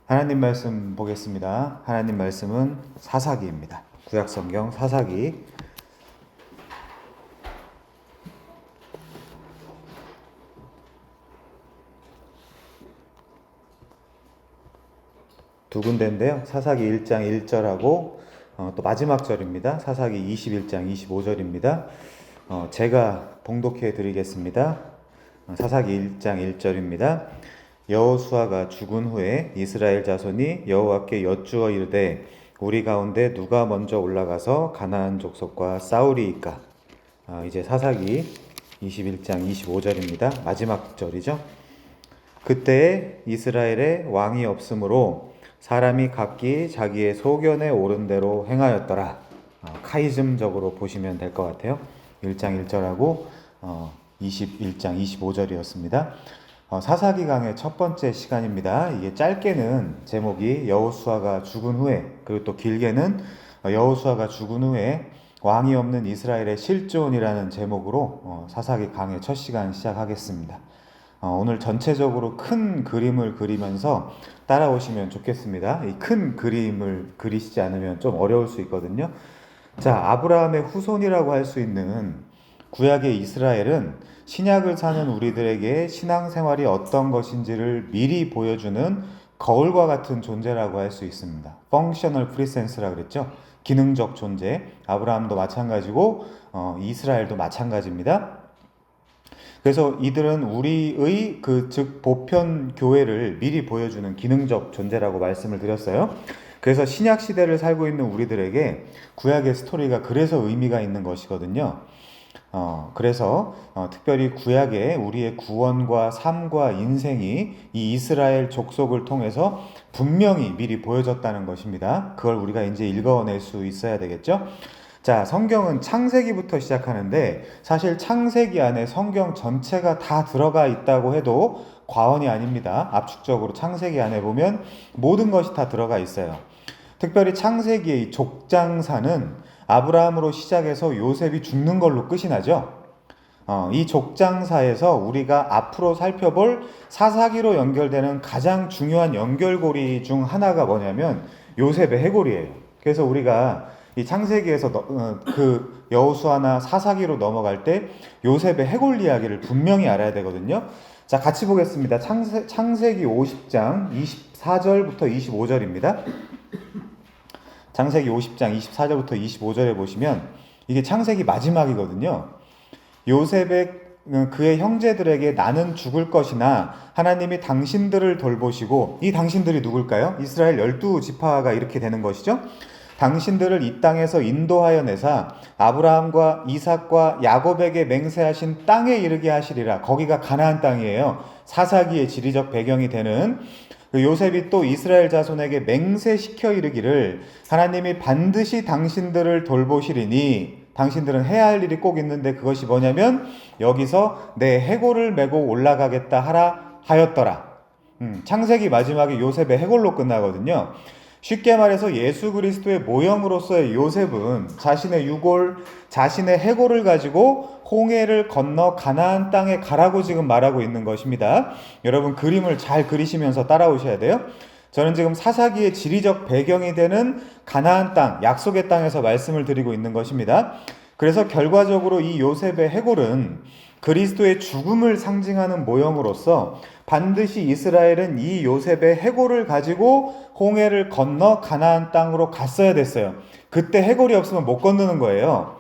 하나님 말씀 보겠습니다. 하나님 말씀은 사사기입니다. 구약성경 사사기. 두 군데인데요. 사사기 1장 1절하고 또 마지막 절입니다. 사사기 21장 25절입니다. 제가 봉독해 드리겠습니다. 사사기 1장 1절입니다. 여호수아가 죽은 후에 이스라엘 자손이 여호와께 여쭈어 이르되 우리 가운데 누가 먼저 올라가서 가나안 족속과 싸우리이까. 이제 사사기 21장 25절입니다. 마지막 절이죠. 그때에 이스라엘에 왕이 없으므로 사람이 각기 자기의 소견에 오른 대로 행하였더라. 카이즘적으로 보시면 될 것 같아요. 1장 1절하고 21장 25절이었습니다. 사사기 강의 첫 번째 시간입니다. 이게 짧게는 제목이 여호수아가 죽은 후에, 그리고 또 길게는 여호수아가 죽은 후에 왕이 없는 이스라엘의 실존이라는 제목으로 사사기 강의 첫 시간 시작하겠습니다. 오늘 전체적으로 큰 그림을 그리면서 따라오시면 좋겠습니다. 이 큰 그림을 그리시지 않으면 좀 어려울 수 있거든요. 자, 아브라함의 후손이라고 할 수 있는 구약의 이스라엘은 신약을 사는 우리들에게 신앙생활이 어떤 것인지를 미리 보여주는 거울과 같은 존재라고 할 수 있습니다. 펑셔널 프리센스라 그랬죠. 기능적 존재. 아브라함도 마찬가지고 이스라엘도 마찬가지입니다. 그래서 이들은 우리의 즉 보편 교회를 미리 보여주는 기능적 존재라고 말씀을 드렸어요. 그래서 신약 시대를 살고 있는 우리들에게 구약의 스토리가 그래서 의미가 있는 것이거든요. 그래서 특별히 구약에 우리의 구원과 삶과 인생이 이 이스라엘 족속을 통해서 분명히 미리 보여졌다는 것입니다. 그걸 우리가 이제 읽어낼 수 있어야 되겠죠? 자, 성경은 창세기부터 시작하는데 사실 창세기 안에 성경 전체가 다 들어가 있다고 해도 과언이 아닙니다. 압축적으로 창세기 안에 보면 모든 것이 다 들어가 있어요. 특별히 창세기의 족장사는 아브라함으로 시작해서 요셉이 죽는 걸로 끝이 나죠. 이 족장사에서 우리가 앞으로 살펴볼 사사기로 연결되는 가장 중요한 연결고리 중 하나가 뭐냐면 요셉의 해골이에요. 그래서 우리가 이 창세기에서 그 여호수아나 사사기로 넘어갈 때 요셉의 해골 이야기를 분명히 알아야 되거든요. 자, 같이 보겠습니다. 창세기 50장 24절부터 25절입니다. 창세기 50장 24절부터 25절에 보시면 이게 창세기 마지막이거든요. 요셉의 그의 형제들에게 나는 죽을 것이나 하나님이 당신들을 돌보시고, 이 당신들이 누굴까요? 이스라엘 12지파가 이렇게 되는 것이죠. 당신들을 이 땅에서 인도하여 내사 아브라함과 이삭과 야곱에게 맹세하신 땅에 이르게 하시리라. 거기가 가나안 땅이에요. 사사기의 지리적 배경이 되는 요셉이 또 이스라엘 자손에게 맹세시켜 이르기를 하나님이 반드시 당신들을 돌보시리니, 당신들은 해야 할 일이 꼭 있는데 그것이 뭐냐면 여기서 내 해골을 메고 올라가겠다 하라 하였더라. 창세기 마지막에 요셉의 해골로 끝나거든요. 쉽게 말해서 예수 그리스도의 모형으로서의 요셉은 자신의 유골, 자신의 해골을 가지고 홍해를 건너 가나안 땅에 가라고 지금 말하고 있는 것입니다. 여러분 그림을 잘 그리시면서 따라오셔야 돼요. 저는 지금 사사기의 지리적 배경이 되는 가나안 땅, 약속의 땅에서 말씀을 드리고 있는 것입니다. 그래서 결과적으로 이 요셉의 해골은 그리스도의 죽음을 상징하는 모형으로서 반드시 이스라엘은 이 요셉의 해골을 가지고 홍해를 건너 가나안 땅으로 갔어야 됐어요. 그때 해골이 없으면 못 건너는 거예요.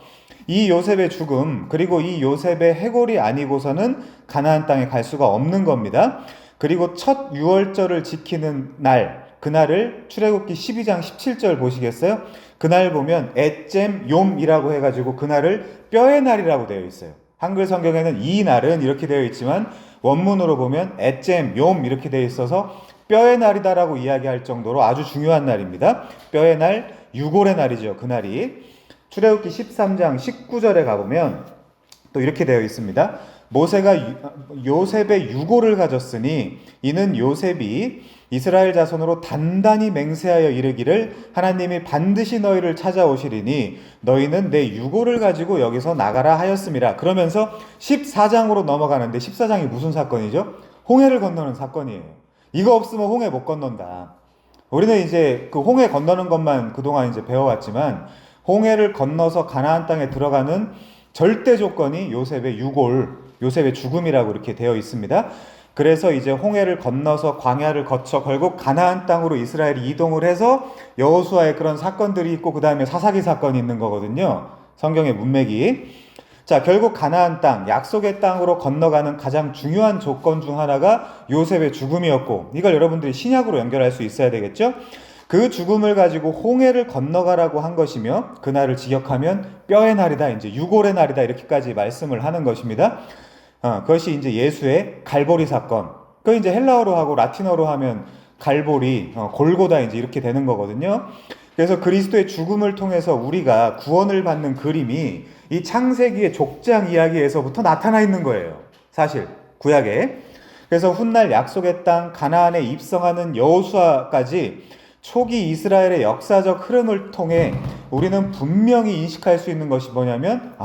이 요셉의 죽음, 그리고 이 요셉의 해골이 아니고서는 가나안 땅에 갈 수가 없는 겁니다. 그리고 첫 유월절을 지키는 날, 그날을 출애굽기 12장 17절 보시겠어요? 그날 보면 에쨘 욤이라고 해가지고 그날을 뼈의 날이라고 되어 있어요. 한글 성경에는 이 날은 이렇게 되어 있지만 원문으로 보면 에쨘 욤 이렇게 되어 있어서 뼈의 날이다라고 이야기할 정도로 아주 중요한 날입니다. 뼈의 날, 유골의 날이죠. 그날이. 출애굽기 13장 19절에 가보면 또 이렇게 되어 있습니다. 모세가 요셉의 유골을 가졌으니 이는 요셉이 이스라엘 자손으로 단단히 맹세하여 이르기를 하나님이 반드시 너희를 찾아오시리니 너희는 내 유골을 가지고 여기서 나가라 하였음이라. 그러면서 14장으로 넘어가는데 14장이 무슨 사건이죠? 홍해를 건너는 사건이에요. 이거 없으면 홍해 못 건넌다. 우리는 이제 그 홍해 건너는 것만 그동안 이제 배워왔지만 홍해를 건너서 가나안 땅에 들어가는 절대 조건이 요셉의 유골, 요셉의 죽음이라고 이렇게 되어 있습니다. 그래서 이제 홍해를 건너서 광야를 거쳐 결국 가나안 땅으로 이스라엘이 이동을 해서 여호수아의 그런 사건들이 있고 그 다음에 사사기 사건이 있는 거거든요. 성경의 문맥이. 자, 결국 가나안 땅, 약속의 땅으로 건너가는 가장 중요한 조건 중 하나가 요셉의 죽음이었고, 이걸 여러분들이 신약으로 연결할 수 있어야 되겠죠? 그 죽음을 가지고 홍해를 건너가라고 한 것이며, 그날을 직역하면 뼈의 날이다, 이제 유골의 날이다, 이렇게까지 말씀을 하는 것입니다. 그것이 이제 예수의 갈보리 사건. 그 이제 헬라어로 하고 라틴어로 하면 갈보리, 골고다 이제 이렇게 되는 거거든요. 그래서 그리스도의 죽음을 통해서 우리가 구원을 받는 그림이 이 창세기의 족장 이야기에서부터 나타나 있는 거예요. 사실 구약에. 그래서 훗날 약속의 땅 가나안에 입성하는 여호수아까지 초기 이스라엘의 역사적 흐름을 통해 우리는 분명히 인식할 수 있는 것이 뭐냐면,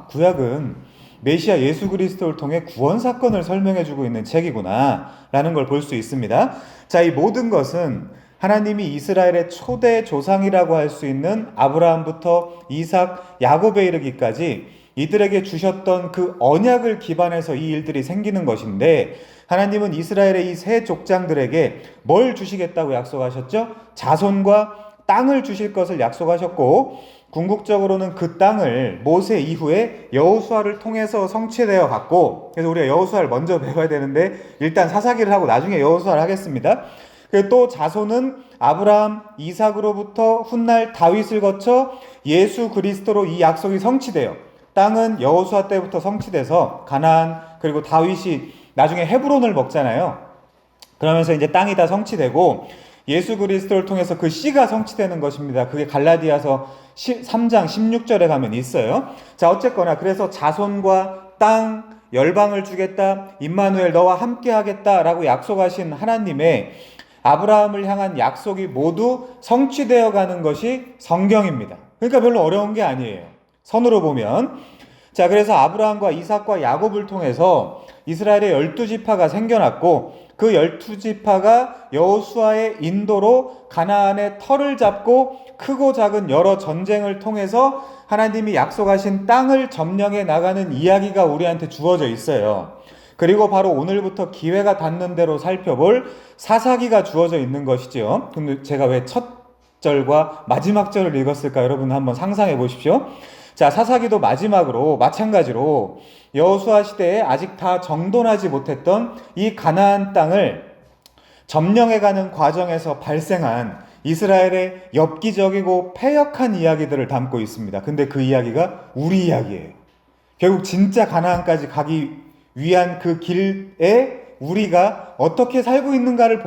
구약은 메시아 예수 그리스도를 통해 구원 사건을 설명해 주고 있는 책이구나 라는 걸 볼 수 있습니다. 자, 이 모든 것은 하나님이 이스라엘의 초대 조상이라고 할 수 있는 아브라함부터 이삭, 야곱에 이르기까지 이들에게 주셨던 그 언약을 기반해서 이 일들이 생기는 것인데, 하나님은 이스라엘의 이 세 족장들에게 뭘 주시겠다고 약속하셨죠? 자손과 땅을 주실 것을 약속하셨고, 궁극적으로는 그 땅을 모세 이후에 여호수아를 통해서 성취되어 갔고, 그래서 우리가 여호수아를 먼저 배워야 되는데 일단 사사기를 하고 나중에 여호수아를 하겠습니다. 또 자손은 아브라함, 이삭으로부터 훗날 다윗을 거쳐 예수 그리스도로 이 약속이 성취돼요. 땅은 여호수아 때부터 성취돼서 가나안, 그리고 다윗이 나중에 헤브론을 먹잖아요. 그러면서 이제 땅이 다 성취되고 예수 그리스도를 통해서 그 씨가 성취되는 것입니다. 그게 갈라디아서 3장 16절에 가면 있어요. 자, 어쨌거나 그래서 자손과 땅, 열방을 주겠다, 임마누엘 너와 함께 하겠다라고 약속하신 하나님의 아브라함을 향한 약속이 모두 성취되어 가는 것이 성경입니다. 그러니까 별로 어려운 게 아니에요. 선으로 보면. 자, 그래서 아브라함과 이삭과 야곱을 통해서 이스라엘의 12지파가 생겨났고, 그 12지파가 여호수아의 인도로 가나안의 터를 잡고 크고 작은 여러 전쟁을 통해서 하나님이 약속하신 땅을 점령해 나가는 이야기가 우리한테 주어져 있어요. 그리고 바로 오늘부터 기회가 닿는 대로 살펴볼 사사기가 주어져 있는 것이죠. 근데 제가 왜 첫 절과 마지막 절을 읽었을까 여러분 한번 상상해 보십시오. 자, 사사기도 마지막으로 마찬가지로 여호수아 시대에 아직 다 정돈하지 못했던 이 가나안 땅을 점령해가는 과정에서 발생한 이스라엘의 엽기적이고 패역한 이야기들을 담고 있습니다. 근데 그 이야기가 우리 이야기예요. 결국 진짜 가나안까지 가기 위한 그 길에 우리가 어떻게 살고 있는가를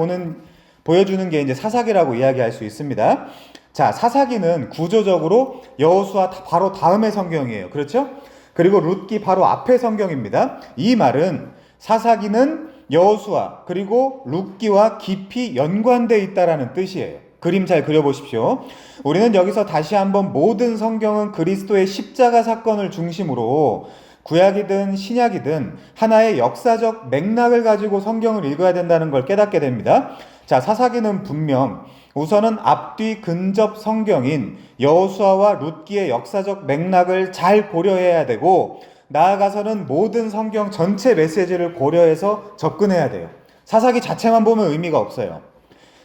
보여주는 게 이제 사사기라고 이야기할 수 있습니다. 자, 사사기는 구조적으로 여호수아 바로 다음의 성경이에요. 그렇죠? 그리고 룻기 바로 앞의 성경입니다. 이 말은 사사기는 여호수아 그리고 룻기와 깊이 연관되어 있다라는 뜻이에요. 그림 잘 그려보십시오. 우리는 여기서 다시 한번 모든 성경은 그리스도의 십자가 사건을 중심으로 구약이든 신약이든 하나의 역사적 맥락을 가지고 성경을 읽어야 된다는 걸 깨닫게 됩니다. 자, 사사기는 분명 우선은 앞뒤 근접 성경인 여호수아와 룻기의 역사적 맥락을 잘 고려해야 되고, 나아가서는 모든 성경 전체 메시지를 고려해서 접근해야 돼요. 사사기 자체만 보면 의미가 없어요.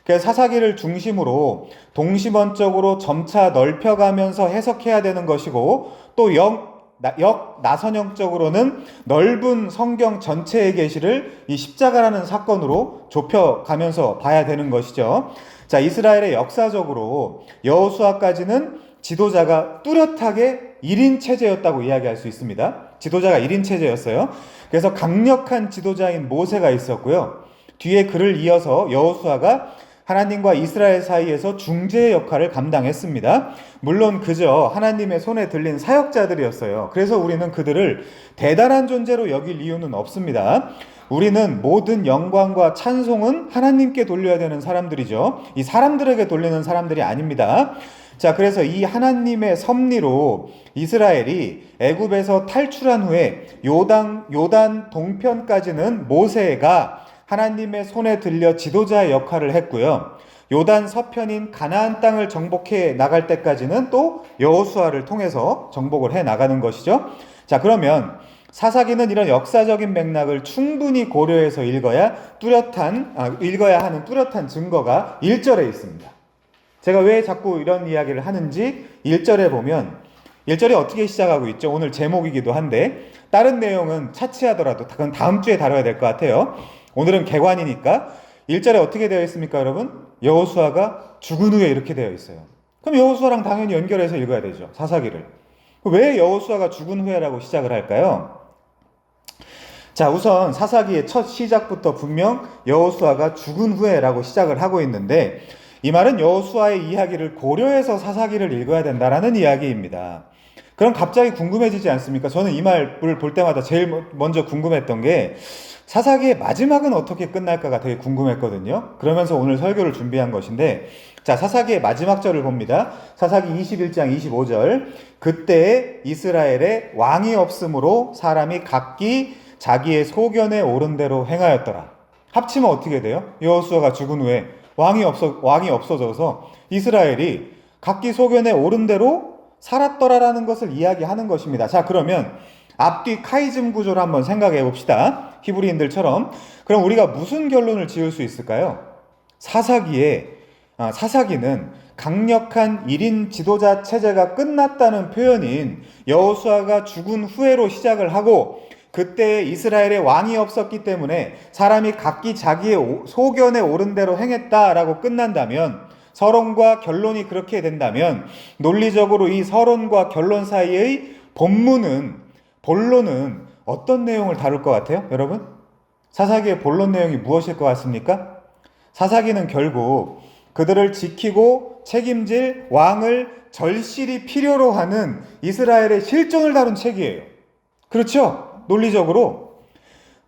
그래서 사사기를 중심으로 동시번적으로 점차 넓혀가면서 해석해야 되는 것이고, 또 나선형적으로는 넓은 성경 전체의 계시를 이 십자가라는 사건으로 좁혀가면서 봐야 되는 것이죠. 자, 이스라엘의 역사적으로 여호수아까지는 지도자가 뚜렷하게 1인 체제였다고 이야기할 수 있습니다. 지도자가 1인 체제였어요. 그래서 강력한 지도자인 모세가 있었고요. 뒤에 그를 이어서 여호수아가 하나님과 이스라엘 사이에서 중재의 역할을 감당했습니다. 물론 그저 하나님의 손에 들린 사역자들이었어요. 그래서 우리는 그들을 대단한 존재로 여길 이유는 없습니다. 우리는 모든 영광과 찬송은 하나님께 돌려야 되는 사람들이죠. 이 사람들에게 돌리는 사람들이 아닙니다. 자, 그래서 이 하나님의 섭리로 이스라엘이 애굽에서 탈출한 후에 요단 동편까지는 모세가 하나님의 손에 들려 지도자의 역할을 했고요. 요단 서편인 가나안 땅을 정복해 나갈 때까지는 또 여호수아를 통해서 정복을 해 나가는 것이죠. 자, 그러면 사사기는 이런 역사적인 맥락을 충분히 고려해서 읽어야 하는 뚜렷한 증거가 1절에 있습니다. 제가 왜 자꾸 이런 이야기를 하는지 1절에 보면 1절이 어떻게 시작하고 있죠? 오늘 제목이기도 한데 다른 내용은 차치하더라도 그건 다음 주에 다뤄야 될 것 같아요. 오늘은 개관이니까 1절에 어떻게 되어 있습니까, 여러분? 여호수아가 죽은 후에 이렇게 되어 있어요. 그럼 여호수아랑 당연히 연결해서 읽어야 되죠, 사사기를. 왜 여호수아가 죽은 후에라고 시작을 할까요? 자, 우선 사사기의 첫 시작부터 분명 여호수아가 죽은 후에라고 시작을 하고 있는데 이 말은 여호수아의 이야기를 고려해서 사사기를 읽어야 된다라는 이야기입니다. 그럼 갑자기 궁금해지지 않습니까? 저는 이 말을 볼 때마다 제일 먼저 궁금했던 게 사사기의 마지막은 어떻게 끝날까가 되게 궁금했거든요. 그러면서 오늘 설교를 준비한 것인데, 자, 사사기의 마지막 절을 봅니다. 사사기 21장 25절. 그때에 이스라엘에 왕이 없으므로 사람이 각기 자기의 소견에 오른 대로 행하였더라. 합치면 어떻게 돼요? 여호수아가 죽은 후에 왕이 없어져서 이스라엘이 각기 소견에 오른 대로 살았더라라는 것을 이야기하는 것입니다. 자, 그러면 앞뒤 카이즘 구조를 한번 생각해 봅시다. 히브리인들처럼. 그럼 우리가 무슨 결론을 지을 수 있을까요? 사사기는 강력한 1인 지도자 체제가 끝났다는 표현인 여호수아가 죽은 후에로 시작을 하고 그때 이스라엘에 왕이 없었기 때문에 사람이 각기 자기의 소견에 오른 대로 행했다라고 끝난다면, 서론과 결론이 그렇게 된다면 논리적으로 이 서론과 결론 사이의 본론은 어떤 내용을 다룰 것 같아요, 여러분? 사사기의 본론 내용이 무엇일 것 같습니까? 사사기는 결국 그들을 지키고 책임질 왕을 절실히 필요로 하는 이스라엘의 실존을 다룬 책이에요. 그렇죠? 논리적으로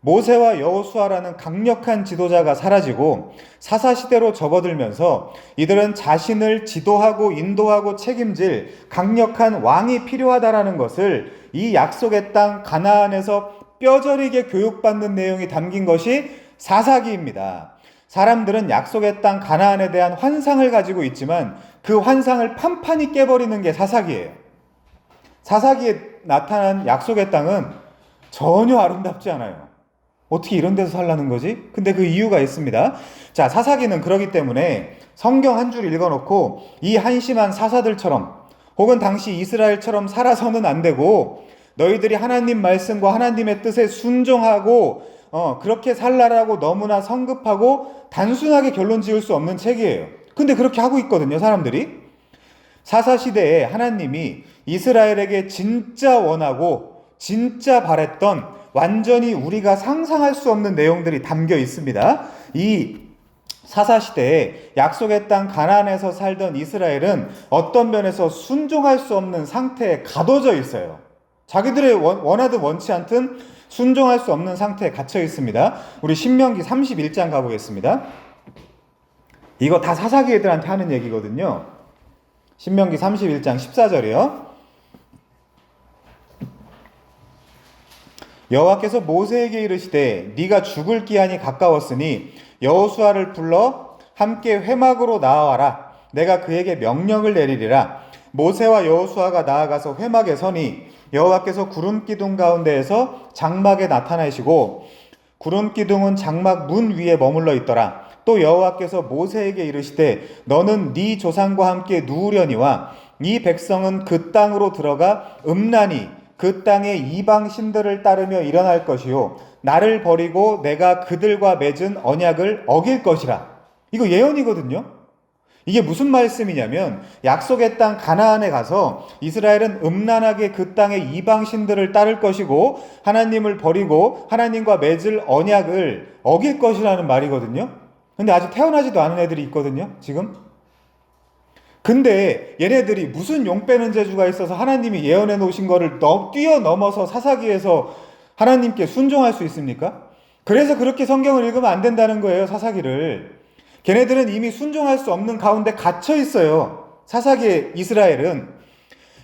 모세와 여호수아라는 강력한 지도자가 사라지고 사사시대로 접어들면서 이들은 자신을 지도하고 인도하고 책임질 강력한 왕이 필요하다라는 것을 이 약속의 땅 가나안에서 뼈저리게 교육받는 내용이 담긴 것이 사사기입니다. 사람들은 약속의 땅 가나안에 대한 환상을 가지고 있지만 그 환상을 판판히 깨버리는 게 사사기예요. 사사기에 나타난 약속의 땅은 전혀 아름답지 않아요. 어떻게 이런 데서 살라는 거지? 근데 그 이유가 있습니다. 자, 사사기는 그러기 때문에 성경 한 줄 읽어놓고 이 한심한 사사들처럼 혹은 당시 이스라엘처럼 살아서는 안 되고 너희들이 하나님 말씀과 하나님의 뜻에 순종하고 그렇게 살라라고 너무나 성급하고 단순하게 결론 지을 수 없는 책이에요. 근데 그렇게 하고 있거든요, 사람들이. 사사시대에 하나님이 이스라엘에게 진짜 원하고 진짜 바랬던 완전히 우리가 상상할 수 없는 내용들이 담겨 있습니다. 이 사사시대에 약속의 땅 가나안에서 살던 이스라엘은 어떤 면에서 순종할 수 없는 상태에 가둬져 있어요. 자기들의 원하든 원치 않든 순종할 수 없는 상태에 갇혀 있습니다. 우리 신명기 31장 가보겠습니다. 이거 다 사사기 애들한테 하는 얘기거든요. 신명기 31장 14절이요. 여호와께서 모세에게 이르시되 네가 죽을 기한이 가까웠으니 여호수아를 불러 함께 회막으로 나아와라. 내가 그에게 명령을 내리리라. 모세와 여호수아가 나아가서 회막에 서니 여호와께서 구름 기둥 가운데에서 장막에 나타나시고 구름 기둥은 장막 문 위에 머물러 있더라. 또 여호와께서 모세에게 이르시되 너는 네 조상과 함께 누우려니와 이 백성은 그 땅으로 들어가 음란히 그 땅의 이방 신들을 따르며 일어날 것이요 나를 버리고 내가 그들과 맺은 언약을 어길 것이라. 이거 예언이거든요. 이게 무슨 말씀이냐면 약속의 땅 가나안에 가서 이스라엘은 음란하게 그 땅의 이방 신들을 따를 것이고 하나님을 버리고 하나님과 맺을 언약을 어길 것이라는 말이거든요. 근데 아직 태어나지도 않은 애들이 있거든요, 지금. 근데 얘네들이 무슨 용 빼는 재주가 있어서 하나님이 예언해 놓으신 거를 뛰어넘어서 사사기에서 하나님께 순종할 수 있습니까? 그래서 그렇게 성경을 읽으면 안 된다는 거예요, 사사기를. 걔네들은 이미 순종할 수 없는 가운데 갇혀 있어요. 사사기의 이스라엘은.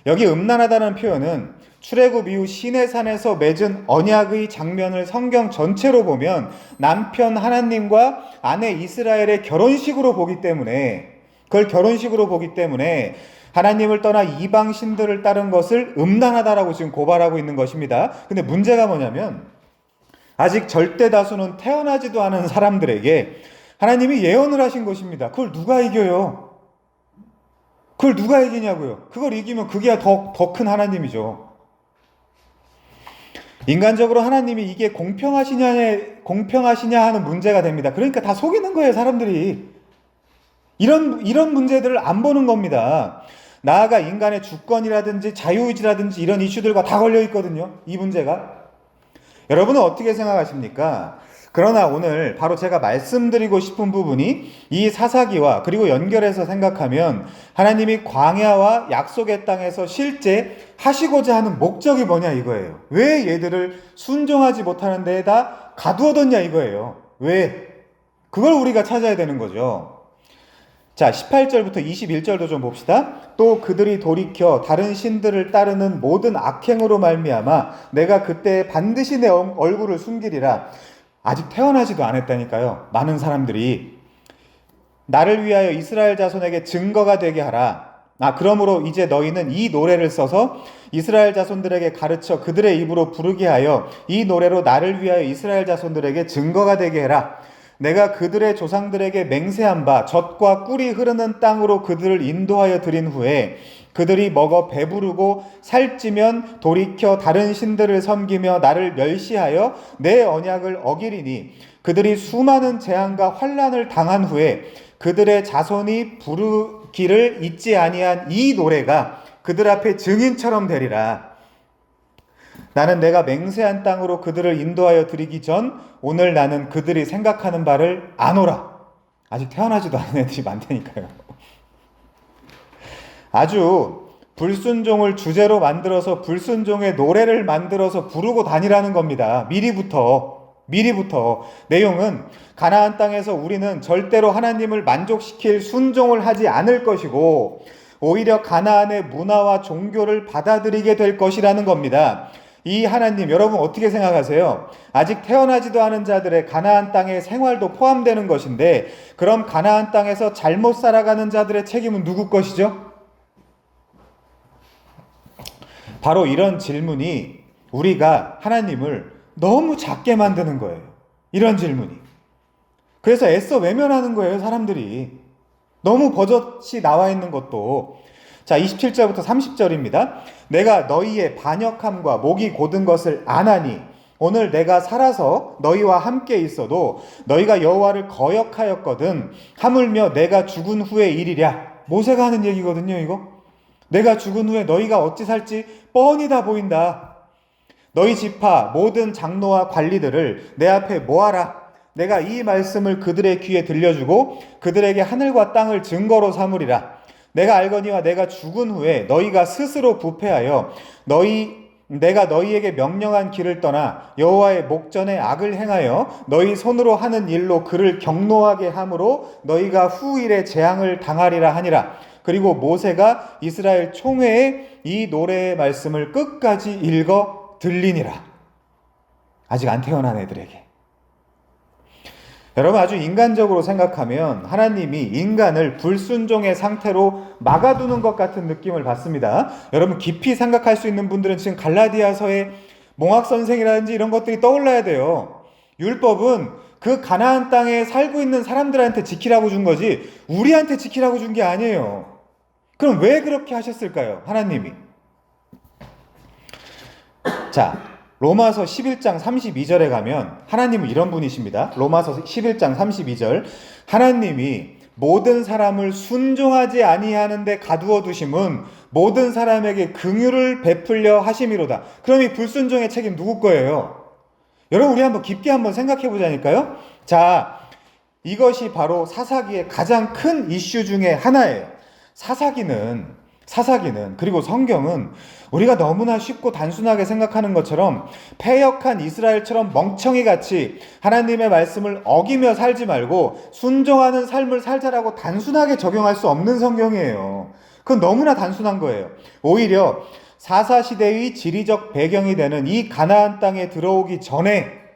여기 음란하다는 표현은 출애굽 이후 시내산에서 맺은 언약의 장면을 성경 전체로 보면 남편 하나님과 아내 이스라엘의 결혼식으로 보기 때문에, 그걸 결혼식으로 보기 때문에 하나님을 떠나 이방 신들을 따른 것을 음란하다라고 지금 고발하고 있는 것입니다. 근데 문제가 뭐냐면 아직 절대 다수는 태어나지도 않은 사람들에게 하나님이 예언을 하신 것입니다. 그걸 누가 이겨요? 그걸 누가 이기냐고요? 그걸 이기면 그게 더 큰 하나님이죠. 인간적으로 하나님이 이게 공평하시냐 하는 문제가 됩니다. 그러니까 다 속이는 거예요, 사람들이. 이런 문제들을 안 보는 겁니다. 나아가 인간의 주권이라든지 자유의지라든지 이런 이슈들과 다 걸려 있거든요, 이 문제가. 여러분은 어떻게 생각하십니까? 그러나 오늘 바로 제가 말씀드리고 싶은 부분이 이 사사기와 그리고 연결해서 생각하면 하나님이 광야와 약속의 땅에서 실제 하시고자 하는 목적이 뭐냐 이거예요. 왜 얘들을 순종하지 못하는 데에다 가두어뒀냐 이거예요. 왜? 그걸 우리가 찾아야 되는 거죠. 자, 18절부터 21절도 좀 봅시다. 또 그들이 돌이켜 다른 신들을 따르는 모든 악행으로 말미암아 내가 그때 반드시 내 얼굴을 숨기리라. 아직 태어나지도 않았다니까요. 많은 사람들이 나를 위하여 이스라엘 자손에게 증거가 되게 하라. 그러므로 이제 너희는 이 노래를 써서 이스라엘 자손들에게 가르쳐 그들의 입으로 부르게 하여 이 노래로 나를 위하여 이스라엘 자손들에게 증거가 되게 해라. 내가 그들의 조상들에게 맹세한 바 젖과 꿀이 흐르는 땅으로 그들을 인도하여 드린 후에 그들이 먹어 배부르고 살찌면 돌이켜 다른 신들을 섬기며 나를 멸시하여 내 언약을 어기리니 그들이 수많은 재앙과 환난을 당한 후에 그들의 자손이 부르기를 잊지 아니한 이 노래가 그들 앞에 증인처럼 되리라. 나는 내가 맹세한 땅으로 그들을 인도하여 드리기 전 오늘 나는 그들이 생각하는 바를 아노라. 아직 태어나지도 않은 애들이 많다니까요. 아주 불순종을 주제로 만들어서 불순종의 노래를 만들어서 부르고 다니라는 겁니다. 미리부터 내용은 가나안 땅에서 우리는 절대로 하나님을 만족시킬 순종을 하지 않을 것이고 오히려 가나안의 문화와 종교를 받아들이게 될 것이라는 겁니다. 이 하나님, 여러분 어떻게 생각하세요? 아직 태어나지도 않은 자들의 가나안 땅의 생활도 포함되는 것인데 그럼 가나안 땅에서 잘못 살아가는 자들의 책임은 누구 것이죠? 바로 이런 질문이 우리가 하나님을 너무 작게 만드는 거예요. 이런 질문이. 그래서 애써 외면하는 거예요, 사람들이. 너무 버젓이 나와 있는 것도. 자, 27절부터 30절입니다. 내가 너희의 반역함과 목이 곧은 것을 아나니 오늘 내가 살아서 너희와 함께 있어도 너희가 여호와를 거역하였거든 하물며 내가 죽은 후의 일이랴. 모세가 하는 얘기거든요, 이거. 내가 죽은 후에 너희가 어찌 살지 뻔히 다 보인다. 너희 지파 모든 장로와 관리들을 내 앞에 모아라. 내가 이 말씀을 그들의 귀에 들려주고 그들에게 하늘과 땅을 증거로 삼으리라. 내가 알거니와 내가 죽은 후에 너희가 스스로 부패하여 내가 너희에게 명령한 길을 떠나 여호와의 목전에 악을 행하여 너희 손으로 하는 일로 그를 경노하게 함으로 너희가 후일에 재앙을 당하리라 하니라. 그리고 모세가 이스라엘 총회에 이 노래의 말씀을 끝까지 읽어 들리니라. 아직 안 태어난 애들에게. 여러분 아주 인간적으로 생각하면 하나님이 인간을 불순종의 상태로 막아두는 것 같은 느낌을 받습니다. 여러분 깊이 생각할 수 있는 분들은 지금 갈라디아서의 몽학선생이라든지 이런 것들이 떠올라야 돼요. 율법은 그 가나안 땅에 살고 있는 사람들한테 지키라고 준 거지 우리한테 지키라고 준 게 아니에요. 그럼 왜 그렇게 하셨을까요? 하나님이. 자, 로마서 11장 32절에 가면 하나님은 이런 분이십니다. 로마서 11장 32절. 하나님이 모든 사람을 순종하지 아니하는 데 가두어 두심은 모든 사람에게 긍휼을 베풀려 하심이로다. 그럼 이 불순종의 책임 누구 거예요? 여러분 우리 한번 깊게 한번 생각해 보자니까요. 자, 이것이 바로 사사기의 가장 큰 이슈 중에 하나예요. 사사기는 그리고 성경은 우리가 너무나 쉽고 단순하게 생각하는 것처럼 패역한 이스라엘처럼 멍청이같이 하나님의 말씀을 어기며 살지 말고 순종하는 삶을 살자라고 단순하게 적용할 수 없는 성경이에요. 그건 너무나 단순한 거예요. 오히려 사사시대의 지리적 배경이 되는 이 가나안 땅에 들어오기 전에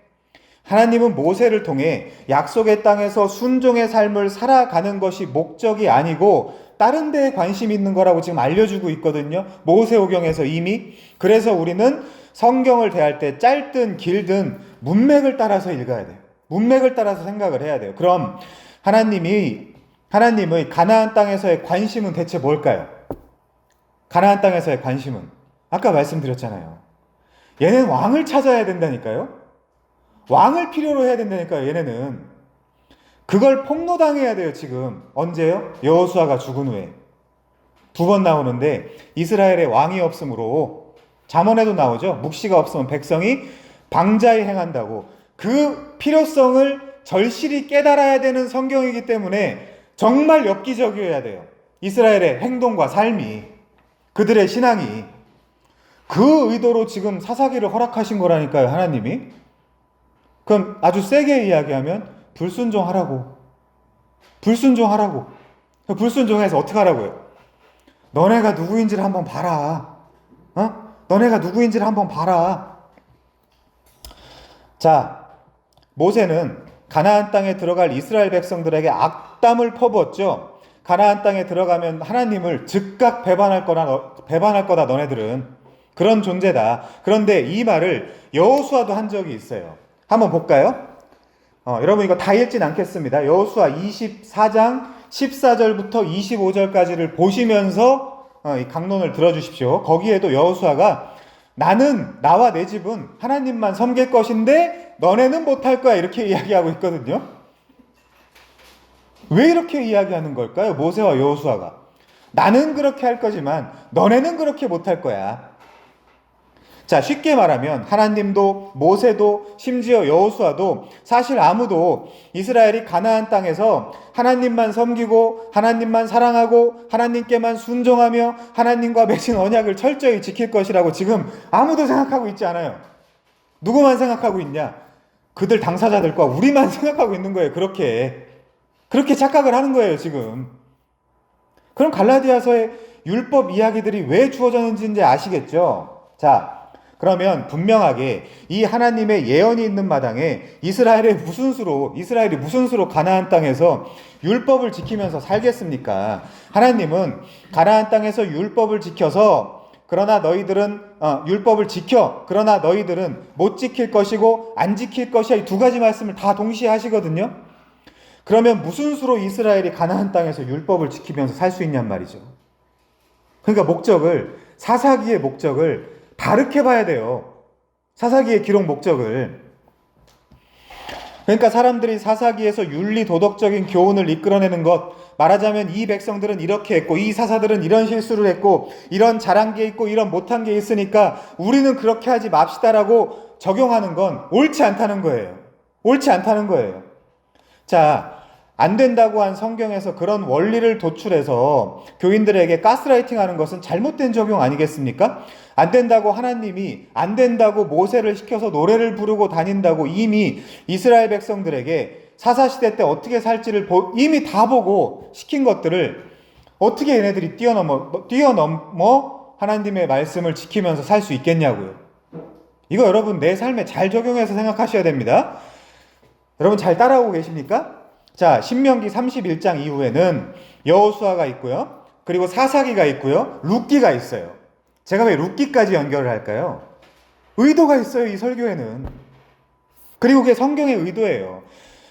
하나님은 모세를 통해 약속의 땅에서 순종의 삶을 살아가는 것이 목적이 아니고 다른 데에 관심이 있는 거라고 지금 알려주고 있거든요. 모세오경에서 이미. 그래서 우리는 성경을 대할 때 짧든 길든 문맥을 따라서 읽어야 돼요. 문맥을 따라서 생각을 해야 돼요. 그럼 하나님의 가나안 땅에서의 관심은 대체 뭘까요? 가나안 땅에서의 관심은 아까 말씀드렸잖아요. 얘는 왕을 찾아야 된다니까요. 왕을 필요로 해야 된다니까요. 얘네는 그걸 폭로당해야 돼요. 지금 언제요? 여호수아가 죽은 후에 2번 나오는데 이스라엘에 왕이 없으므로 잠언에도 나오죠. 묵시가 없으면 백성이 방자히 행한다고. 그 필요성을 절실히 깨달아야 되는 성경이기 때문에 정말 엽기적이어야 돼요. 이스라엘의 행동과 삶이, 그들의 신앙이. 그 의도로 지금 사사기를 허락하신 거라니까요. 하나님이. 그럼 아주 세게 이야기하면 불순종하라고. 불순종해서 어떻게 하라고요? 너네가 누구인지를 한번 봐라. 너네가 누구인지를 한번 봐라. 자, 모세는 가나안 땅에 들어갈 이스라엘 백성들에게 악담을 퍼부었죠. 가나안 땅에 들어가면 하나님을 즉각 배반할 거다 너네들은. 그런 존재다. 그런데 이 말을 여호수아도 한 적이 있어요. 한번 볼까요? 여러분 이거 다 읽진 않겠습니다. 여호수아 24장 14절부터 25절까지를 보시면서 이 강론을 들어주십시오. 거기에도 여호수아가 나는 나와 내 집은 하나님만 섬길 것인데 너네는 못할 거야 이렇게 이야기하고 있거든요. 왜 이렇게 이야기하는 걸까요? 모세와 여호수아가 나는 그렇게 할 거지만 너네는 그렇게 못할 거야. 자, 쉽게 말하면 하나님도 모세도 심지어 여호수아도 사실 아무도 이스라엘이 가나안 땅에서 하나님만 섬기고 하나님만 사랑하고 하나님께만 순종하며 하나님과 맺은 언약을 철저히 지킬 것이라고 지금 아무도 생각하고 있지 않아요. 누구만 생각하고 있냐? 그들 당사자들과 우리만 생각하고 있는 거예요. 그렇게 착각을 하는 거예요, 지금. 그럼 갈라디아서의 율법 이야기들이 왜 주어졌는지 아시겠죠? 자, 그러면 분명하게 이 하나님의 예언이 있는 마당에 이스라엘이 무슨 수로 가나안 땅에서 율법을 지키면서 살겠습니까? 하나님은 가나안 땅에서 율법을 지켜서 그러나 너희들은 못 지킬 것이고 안 지킬 것이야. 이 두 가지 말씀을 다 동시에 하시거든요. 그러면 무슨 수로 이스라엘이 가나안 땅에서 율법을 지키면서 살 수 있냔 말이죠. 그러니까 사사기의 목적을 다르게 봐야 돼요. 사사기의 기록 목적을. 그러니까 사람들이 사사기에서 윤리 도덕적인 교훈을 이끌어내는 것, 말하자면 이 백성들은 이렇게 했고 이 사사들은 이런 실수를 했고 이런 잘한 게 있고 이런 못한 게 있으니까 우리는 그렇게 하지 맙시다라고 적용하는 건 옳지 않다는 거예요. 자, 안 된다고 한 성경에서 그런 원리를 도출해서 교인들에게 가스라이팅하는 것은 잘못된 적용 아니겠습니까? 안 된다고 하나님이 안 된다고 모세를 시켜서 노래를 부르고 다닌다고 이미 이스라엘 백성들에게 사사시대 때 어떻게 살지를 이미 다 보고 시킨 것들을 어떻게 얘네들이 뛰어넘어 하나님의 말씀을 지키면서 살 수 있겠냐고요. 이거 여러분 내 삶에 잘 적용해서 생각하셔야 됩니다. 여러분 잘 따라오고 계십니까? 자, 신명기 31장 이후에는 여호수아가 있고요. 그리고 사사기가 있고요. 룻기가 있어요. 제가 왜 룻기까지 연결을 할까요? 의도가 있어요, 이 설교에는. 그리고 그게 성경의 의도예요.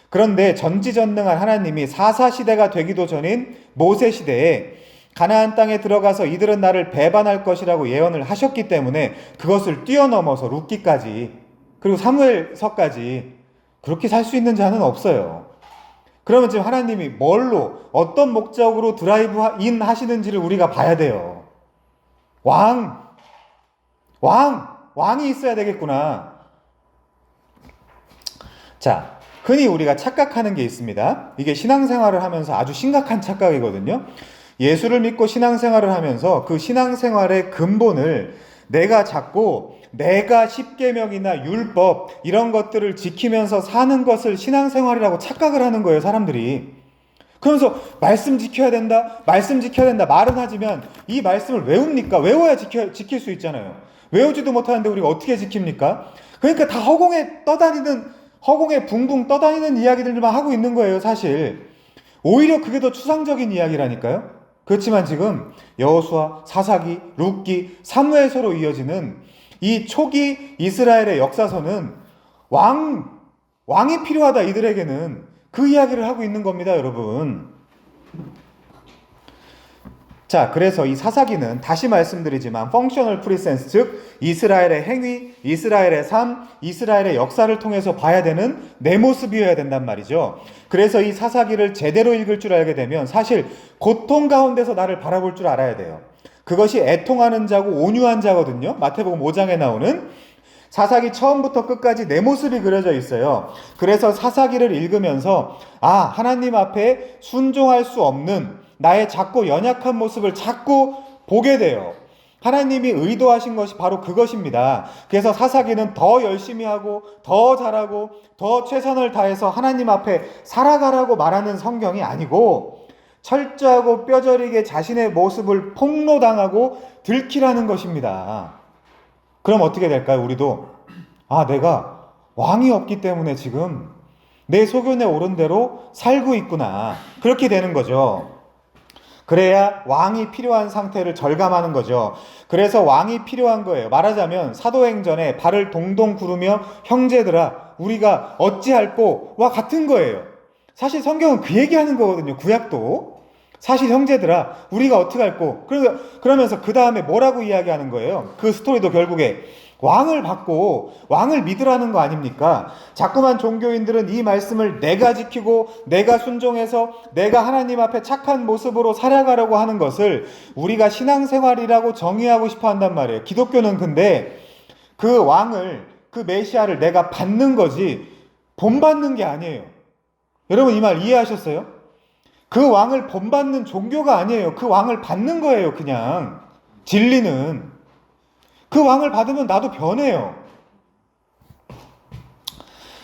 그런데 전지전능한 하나님이 사사시대가 되기도 전인 모세시대에 가나안 땅에 들어가서 이들은 나를 배반할 것이라고 예언을 하셨기 때문에 그것을 뛰어넘어서 룻기까지 그리고 사무엘서까지 그렇게 살 수 있는 자는 없어요. 그러면 지금 하나님이 어떤 목적으로 드라이브 인 하시는지를 우리가 봐야 돼요. 왕이 있어야 되겠구나. 자, 흔히 우리가 착각하는 게 있습니다. 이게 신앙생활을 하면서 아주 심각한 착각이거든요. 예수를 믿고 신앙생활을 하면서 그 신앙생활의 근본을 내가 잡고 내가 십계명이나 율법 이런 것들을 지키면서 사는 것을 신앙생활이라고 착각을 하는 거예요, 사람들이. 그러면서 말씀 지켜야 된다, 말씀 지켜야 된다 말은 하지만 이 말씀을 외웁니까? 외워야 지킬 수 있잖아요. 외우지도 못하는데 우리가 어떻게 지킵니까? 그러니까 다 허공에 붕붕 떠다니는 이야기들만 하고 있는 거예요, 사실. 오히려 그게 더 추상적인 이야기라니까요. 그렇지만 지금 여호수아, 사사기, 룻기, 사무엘서로 이어지는 이 초기 이스라엘의 역사서는 왕이 필요하다, 이들에게는. 그 이야기를 하고 있는 겁니다, 여러분. 자, 그래서 이 사사기는 다시 말씀드리지만 펑셔널 프리센스, 즉 이스라엘의 행위, 이스라엘의 삶, 이스라엘의 역사를 통해서 봐야 되는 내 모습이어야 된단 말이죠. 그래서 이 사사기를 제대로 읽을 줄 알게 되면 사실 고통 가운데서 나를 바라볼 줄 알아야 돼요. 그것이 애통하는 자고 온유한 자거든요. 마태복음 5장에 나오는 사사기 처음부터 끝까지 내 모습이 그려져 있어요. 그래서 사사기를 읽으면서 하나님 앞에 순종할 수 없는 나의 작고 연약한 모습을 자꾸 보게 돼요. 하나님이 의도하신 것이 바로 그것입니다. 그래서 사사기는 더 열심히 하고 더 잘하고 더 최선을 다해서 하나님 앞에 살아가라고 말하는 성경이 아니고 철저하고 뼈저리게 자신의 모습을 폭로당하고 들키라는 것입니다. 그럼 어떻게 될까요? 우리도 내가 왕이 없기 때문에 지금 내 소견에 오른 대로 살고 있구나, 그렇게 되는 거죠. 그래야 왕이 필요한 상태를 절감하는 거죠. 그래서 왕이 필요한 거예요. 말하자면 사도행전에 발을 동동 구르며 형제들아 우리가 어찌할꼬와 같은 거예요. 사실 성경은 그 얘기하는 거거든요. 구약도. 사실 형제들아 우리가 어떡할꼬. 그러면서 그 다음에 뭐라고 이야기하는 거예요. 그 스토리도 결국에 왕을 받고 왕을 믿으라는 거 아닙니까? 자꾸만 종교인들은 이 말씀을 내가 지키고 내가 순종해서 내가 하나님 앞에 착한 모습으로 살아가려고 하는 것을 우리가 신앙생활이라고 정의하고 싶어 한단 말이에요. 기독교는 근데 그 왕을, 그 메시아를 내가 받는 거지 본받는 게 아니에요. 여러분 이 말 이해하셨어요? 그 왕을 본받는 종교가 아니에요. 그 왕을 받는 거예요. 그냥 진리는. 그 왕을 받으면 나도 변해요.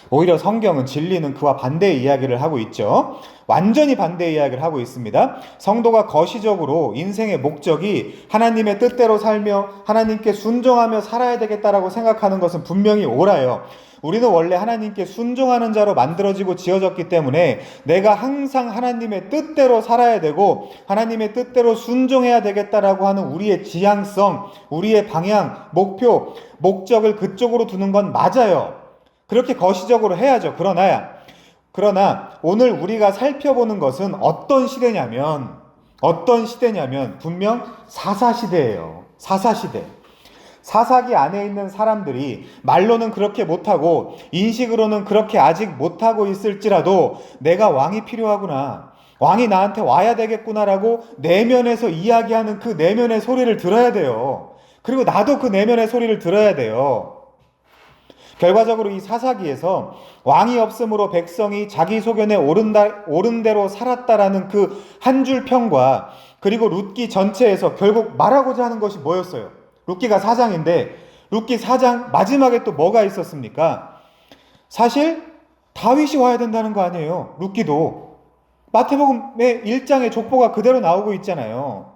오히려 성경은 진리는 그와 반대의 이야기를 하고 있죠. 완전히 반대의 이야기를 하고 있습니다. 성도가 거시적으로 인생의 목적이 하나님의 뜻대로 살며 하나님께 순종하며 살아야 되겠다라고 생각하는 것은 분명히 옳아요. 우리는 원래 하나님께 순종하는 자로 만들어지고 지어졌기 때문에 내가 항상 하나님의 뜻대로 살아야 되고 하나님의 뜻대로 순종해야 되겠다라고 하는 우리의 지향성, 우리의 방향, 목표, 목적을 그쪽으로 두는 건 맞아요. 그렇게 거시적으로 해야죠. 그러나 오늘 우리가 살펴보는 것은 어떤 시대냐면 분명 사사시대예요. 사사시대. 사사기 안에 있는 사람들이 말로는 그렇게 못하고 인식으로는 그렇게 아직 못하고 있을지라도 내가 왕이 필요하구나, 왕이 나한테 와야 되겠구나라고 내면에서 이야기하는 그 내면의 소리를 들어야 돼요. 그리고 나도 그 내면의 소리를 들어야 돼요. 결과적으로 이 사사기에서 왕이 없으므로 백성이 자기 소견에 옳은 대로 살았다라는 그 한 줄 평과 그리고 룻기 전체에서 결국 말하고자 하는 것이 뭐였어요? 룻기가 4장인데 룻기 4장 마지막에 또 뭐가 있었습니까? 사실 다윗이 와야 된다는 거 아니에요. 룻기도 마태복음의 1장의 족보가 그대로 나오고 있잖아요.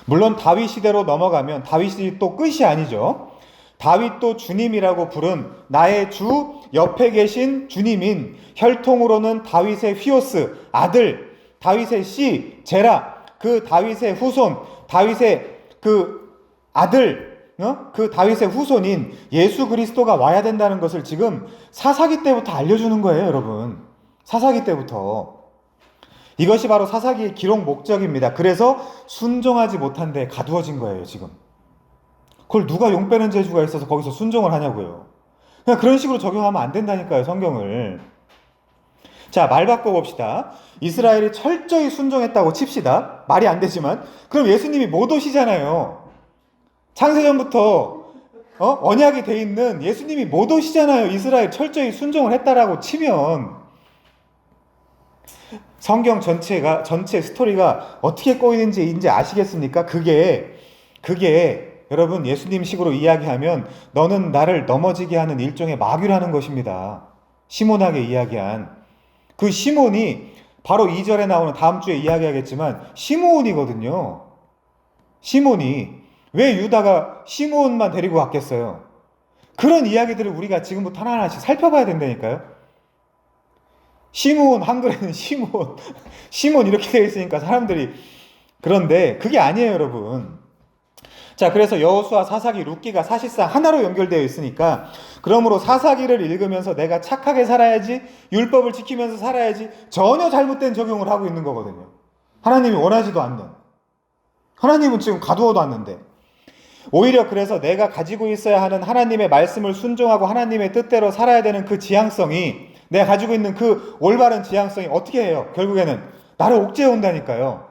물론 다윗 시대로 넘어가면 다윗이 또 끝이 아니죠. 다윗도 주님이라고 부른 나의 주 옆에 계신 주님인 혈통으로는 다윗의 휘오스 아들, 다윗의 씨 제라, 그 다윗의 후손, 다윗의 그 아들, 그 다윗의 후손인 예수 그리스도가 와야 된다는 것을 지금 사사기 때부터 알려주는 거예요, 여러분. 사사기 때부터. 이것이 바로 사사기의 기록 목적입니다. 그래서 순종하지 못한 데 가두어진 거예요, 지금. 그걸 누가 용 빼는 재주가 있어서 거기서 순종을 하냐고요. 그냥 그런 식으로 적용하면 안 된다니까요, 성경을. 자, 말 바꿔봅시다. 이스라엘이 철저히 순종했다고 칩시다. 말이 안 되지만. 그럼 예수님이 못 오시잖아요. 창세전부터 언약이 돼 있는 예수님이 못 오시잖아요. 이스라엘 철저히 순종을 했다라고 치면. 성경 전체 스토리가 어떻게 꼬이는지 이제 아시겠습니까? 그게 여러분 예수님식으로 이야기하면 너는 나를 넘어지게 하는 일종의 마귀라는 것입니다. 시몬에게 이야기한 그 시몬이 바로 2절에 나오는, 다음 주에 이야기하겠지만 시므온이거든요. 시몬이. 왜 유다가 시므온만 데리고 갔겠어요? 그런 이야기들을 우리가 지금부터 하나하나씩 살펴봐야 된다니까요. 시므온, 한글에는 시몬 시몬 이렇게 되어 있으니까 사람들이, 그런데 그게 아니에요, 여러분. 자, 그래서 여호수아, 사사기, 룻기가 사실상 하나로 연결되어 있으니까, 그러므로 사사기를 읽으면서 내가 착하게 살아야지, 율법을 지키면서 살아야지, 전혀 잘못된 적용을 하고 있는 거거든요. 하나님이 원하지도 않는, 하나님은 지금 가두어도 않는데, 오히려 그래서 내가 가지고 있어야 하는 하나님의 말씀을 순종하고 하나님의 뜻대로 살아야 되는 그 지향성이, 내가 가지고 있는 그 올바른 지향성이 어떻게 해요? 결국에는 나를 옥죄해 온다니까요.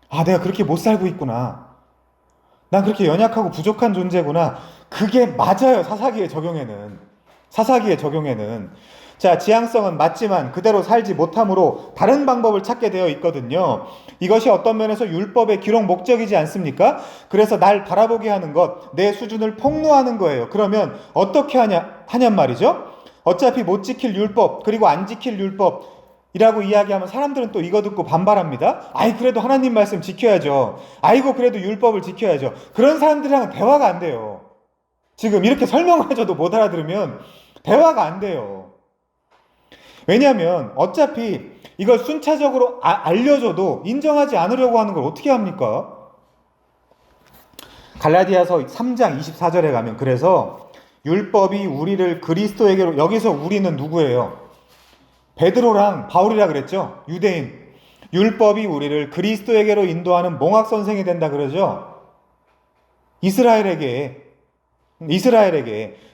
아, 내가 그렇게 못 살고 있구나, 난 그렇게 연약하고 부족한 존재구나. 그게 맞아요, 사사기의 적용에는. 사사기의 적용에는. 자, 지향성은 맞지만 그대로 살지 못함으로 다른 방법을 찾게 되어 있거든요. 이것이 어떤 면에서 율법의 기록 목적이지 않습니까? 그래서 날 바라보게 하는 것, 내 수준을 폭로하는 거예요. 그러면 어떻게 하냔 말이죠? 어차피 못 지킬 율법, 그리고 안 지킬 율법 이라고 이야기하면 사람들은 또 이거 듣고 반발합니다. 아이, 그래도 하나님 말씀 지켜야죠. 아이고, 그래도 율법을 지켜야죠. 그런 사람들이랑은 대화가 안 돼요. 지금 이렇게 설명을 해줘도 못 알아들으면 대화가 안 돼요. 왜냐하면 어차피 이걸 순차적으로 알려줘도 인정하지 않으려고 하는 걸 어떻게 합니까? 갈라디아서 3장 24절에 가면, 그래서 율법이 우리를 그리스도에게로, 여기서 우리는 누구예요? 베드로랑 바울이라 그랬죠. 유대인. 율법이 우리를 그리스도에게로 인도하는 몽학선생이 된다 그러죠. 이스라엘에게.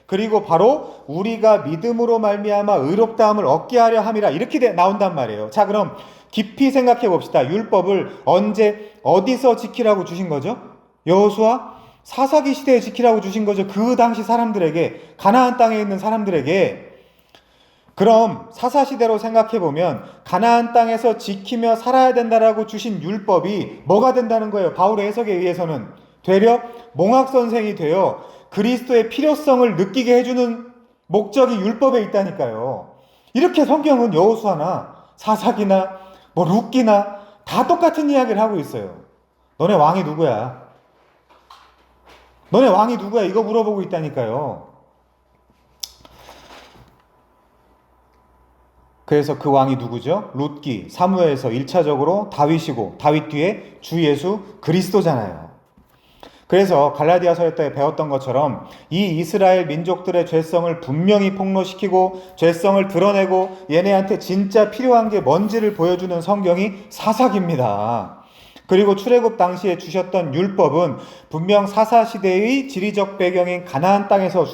그리고 바로 우리가 믿음으로 말미암아 의롭다함을 얻게 하려 함이라, 이렇게 나온단 말이에요. 자, 그럼 깊이 생각해 봅시다. 율법을 언제 어디서 지키라고 주신 거죠? 여호수아, 사사기 시대에 지키라고 주신 거죠. 그 당시 사람들에게, 가나안 땅에 있는 사람들에게. 그럼 사사시대로 생각해보면 가나안 땅에서 지키며 살아야 된다라고 주신 율법이 뭐가 된다는 거예요? 바울의 해석에 의해서는 되려 몽학선생이 되어 그리스도의 필요성을 느끼게 해주는 목적이 율법에 있다니까요. 이렇게 성경은 여호수아나 사사기나 룻기나 다 똑같은 이야기를 하고 있어요. 너네 왕이 누구야? 너네 왕이 누구야? 이거 물어보고 있다니까요. 그래서 그 왕이 누구죠? 룻기, 사무엘에서 1차적으로 다윗이고, 다윗 뒤에 주 예수 그리스도잖아요. 그래서 갈라디아서에 배웠던 것처럼 이 이스라엘 민족들의 죄성을 분명히 폭로시키고 죄성을 드러내고 얘네한테 진짜 필요한 게 뭔지를 보여주는 성경이 사사기입니다. 그리고 출애굽 당시에 주셨던 율법은 분명 사사시대의 지리적 배경인 가나안 땅에서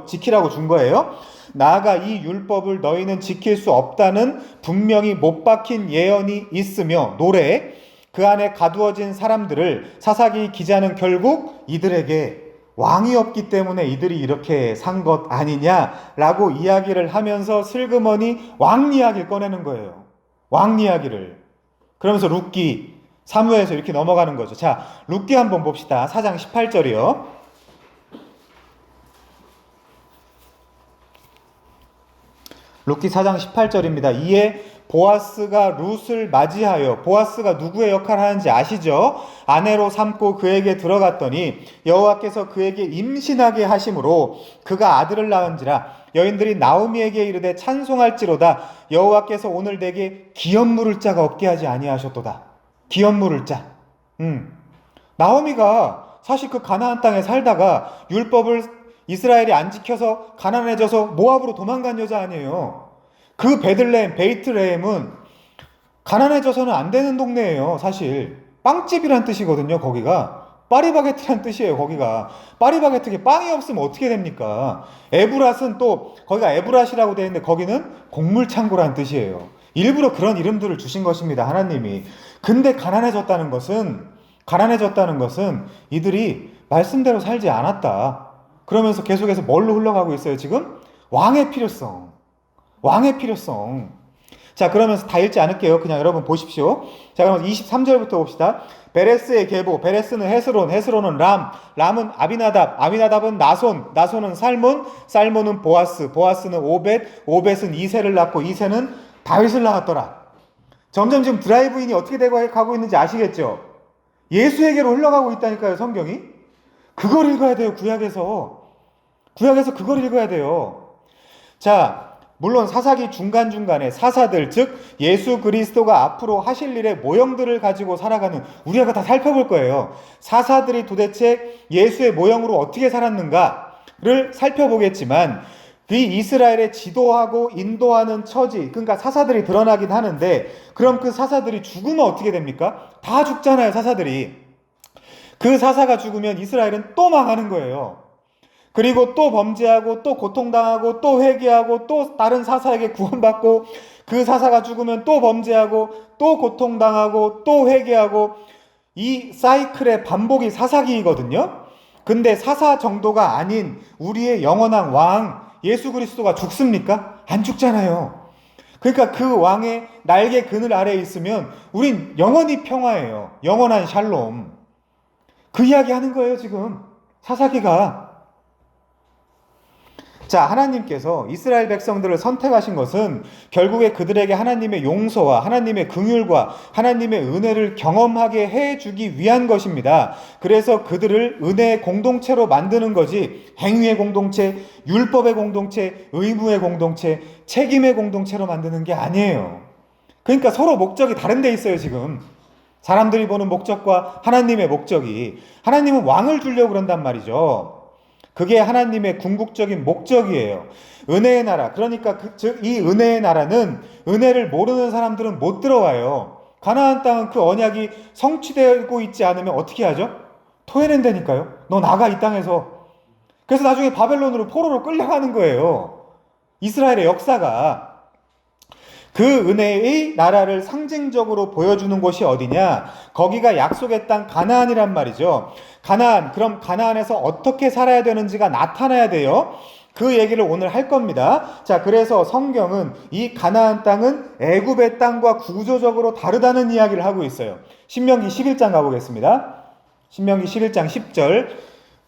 지키라고 준 거예요. 나아가 이 율법을 너희는 지킬 수 없다는 분명히 못 박힌 예언이 있으며 노래, 그 안에 가두어진 사람들을 사사기 기자는 결국 이들에게 왕이 없기 때문에 이들이 이렇게 산 것 아니냐라고 이야기를 하면서 슬그머니 왕 이야기를 꺼내는 거예요. 왕 이야기를. 그러면서 룻기, 사무엘에서 이렇게 넘어가는 거죠. 자, 룻기 한번 봅시다. 4장 18절이요. 룻기 4장 18절입니다. 이에 보아스가 룻을 맞이하여, 보아스가 누구의 역할을 하는지 아시죠? 아내로 삼고 그에게 들어갔더니 여호와께서 그에게 임신하게 하심으로 그가 아들을 낳은지라. 여인들이 나오미에게 이르되 찬송할지로다. 여호와께서 오늘 내게 기업 물을 자가 없게 하지 아니하셨도다. 기업 물을 자. 나오미가 사실 그 가나안 땅에 살다가 율법을 이스라엘이 안 지켜서 가난해져서 모압으로 도망간 여자 아니에요. 그 베이트레헴은 가난해져서는 안 되는 동네예요. 사실 빵집이란 뜻이거든요. 거기가 파리바게트란 뜻이에요. 거기가 파리바게트에 빵이 없으면 어떻게 됩니까? 에브랏은 또 거기가 에브랏이라고 되어 있는데 거기는 곡물창고란 뜻이에요. 일부러 그런 이름들을 주신 것입니다. 하나님이. 근데 가난해졌다는 것은 이들이 말씀대로 살지 않았다. 그러면서 계속해서 뭘로 흘러가고 있어요, 지금? 왕의 필요성. 자, 그러면서 다 읽지 않을게요. 그냥 여러분 보십시오. 자, 그럼 23절부터 봅시다. 베레스의 계보, 베레스는 헤스론, 헤스론은 람은 아비나답, 아비나답은 나손, 나손은 살몬, 살몬은 보아스, 보아스는 오벳, 오벳은 이새를 낳고 이새는 다윗을 낳았더라. 점점 지금 드라이브인이 어떻게 가고 있는지 아시겠죠? 예수에게로 흘러가고 있다니까요, 성경이. 그걸 읽어야 돼요, 구약에서. 구약에서 그걸 읽어야 돼요. 자, 물론 사사기 중간중간에 사사들, 즉 예수 그리스도가 앞으로 하실 일의 모형들을 가지고 살아가는, 우리가 다 살펴볼 거예요. 사사들이 도대체 예수의 모형으로 어떻게 살았는가를 살펴보겠지만, 그 이스라엘의 지도하고 인도하는 처지, 그러니까 사사들이 드러나긴 하는데, 그럼 그 사사들이 죽으면 어떻게 됩니까? 다 죽잖아요, 사사들이. 그 사사가 죽으면 이스라엘은 또 망하는 거예요. 그리고 또 범죄하고 또 고통당하고 또 회개하고 또 다른 사사에게 구원받고, 그 사사가 죽으면 또 범죄하고 또 고통당하고 또 회개하고, 이 사이클의 반복이 사사기이거든요. 근데 사사 정도가 아닌 우리의 영원한 왕 예수 그리스도가 죽습니까? 안 죽잖아요. 그러니까 그 왕의 날개 그늘 아래에 있으면 우린 영원히 평화예요. 영원한 샬롬. 그 이야기 하는 거예요, 지금 사사기가. 자, 하나님께서 이스라엘 백성들을 선택하신 것은 결국에 그들에게 하나님의 용서와 하나님의 긍휼과 하나님의 은혜를 경험하게 해주기 위한 것입니다. 그래서 그들을 은혜의 공동체로 만드는 거지, 행위의 공동체, 율법의 공동체, 의무의 공동체, 책임의 공동체로 만드는 게 아니에요. 그러니까 서로 목적이 다른 데 있어요, 지금. 사람들이 보는 목적과 하나님의 목적이. 하나님은 왕을 주려고 그런단 말이죠. 그게 하나님의 궁극적인 목적이에요. 은혜의 나라. 그러니까 즉 이 은혜의 나라는, 은혜를 모르는 사람들은 못 들어와요. 가나안 땅은 그 언약이 성취되고 있지 않으면 어떻게 하죠? 토해낸다니까요. 너 나가, 이 땅에서. 그래서 나중에 바벨론으로 포로로 끌려가는 거예요. 이스라엘의 역사가. 그 은혜의 나라를 상징적으로 보여주는 곳이 어디냐? 거기가 약속의 땅 가나안이란 말이죠. 가나안, 그럼 가나안에서 어떻게 살아야 되는지가 나타나야 돼요. 그 얘기를 오늘 할 겁니다. 자, 그래서 성경은 이 가나안 땅은 애굽의 땅과 구조적으로 다르다는 이야기를 하고 있어요. 신명기 11장 가보겠습니다. 신명기 11장 10절.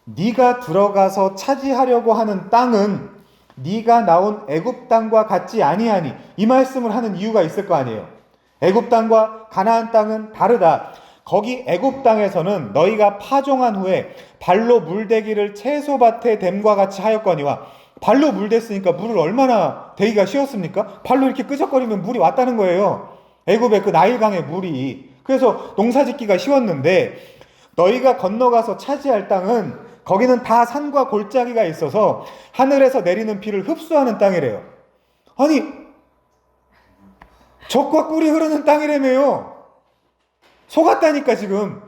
네가 들어가서 차지하려고 하는 땅은 네가 나온 애굽 땅과 같지 아니하니, 이 말씀을 하는 이유가 있을 거 아니에요. 애굽 땅과 가나안 땅은 다르다. 거기 애굽 땅에서는 너희가 파종한 후에 발로 물대기를 채소밭에 댐과 같이 하였거니와. 발로 물댔으니까 물을 얼마나 대기가 쉬웠습니까? 발로 이렇게 끄적거리면 물이 왔다는 거예요. 애굽의 그 나일강의 물이. 그래서 농사짓기가 쉬웠는데, 너희가 건너가서 차지할 땅은 거기는 다 산과 골짜기가 있어서 하늘에서 내리는 비를 흡수하는 땅이래요. 아니, 젖과 꿀이 흐르는 땅이라며요. 속았다니까 지금.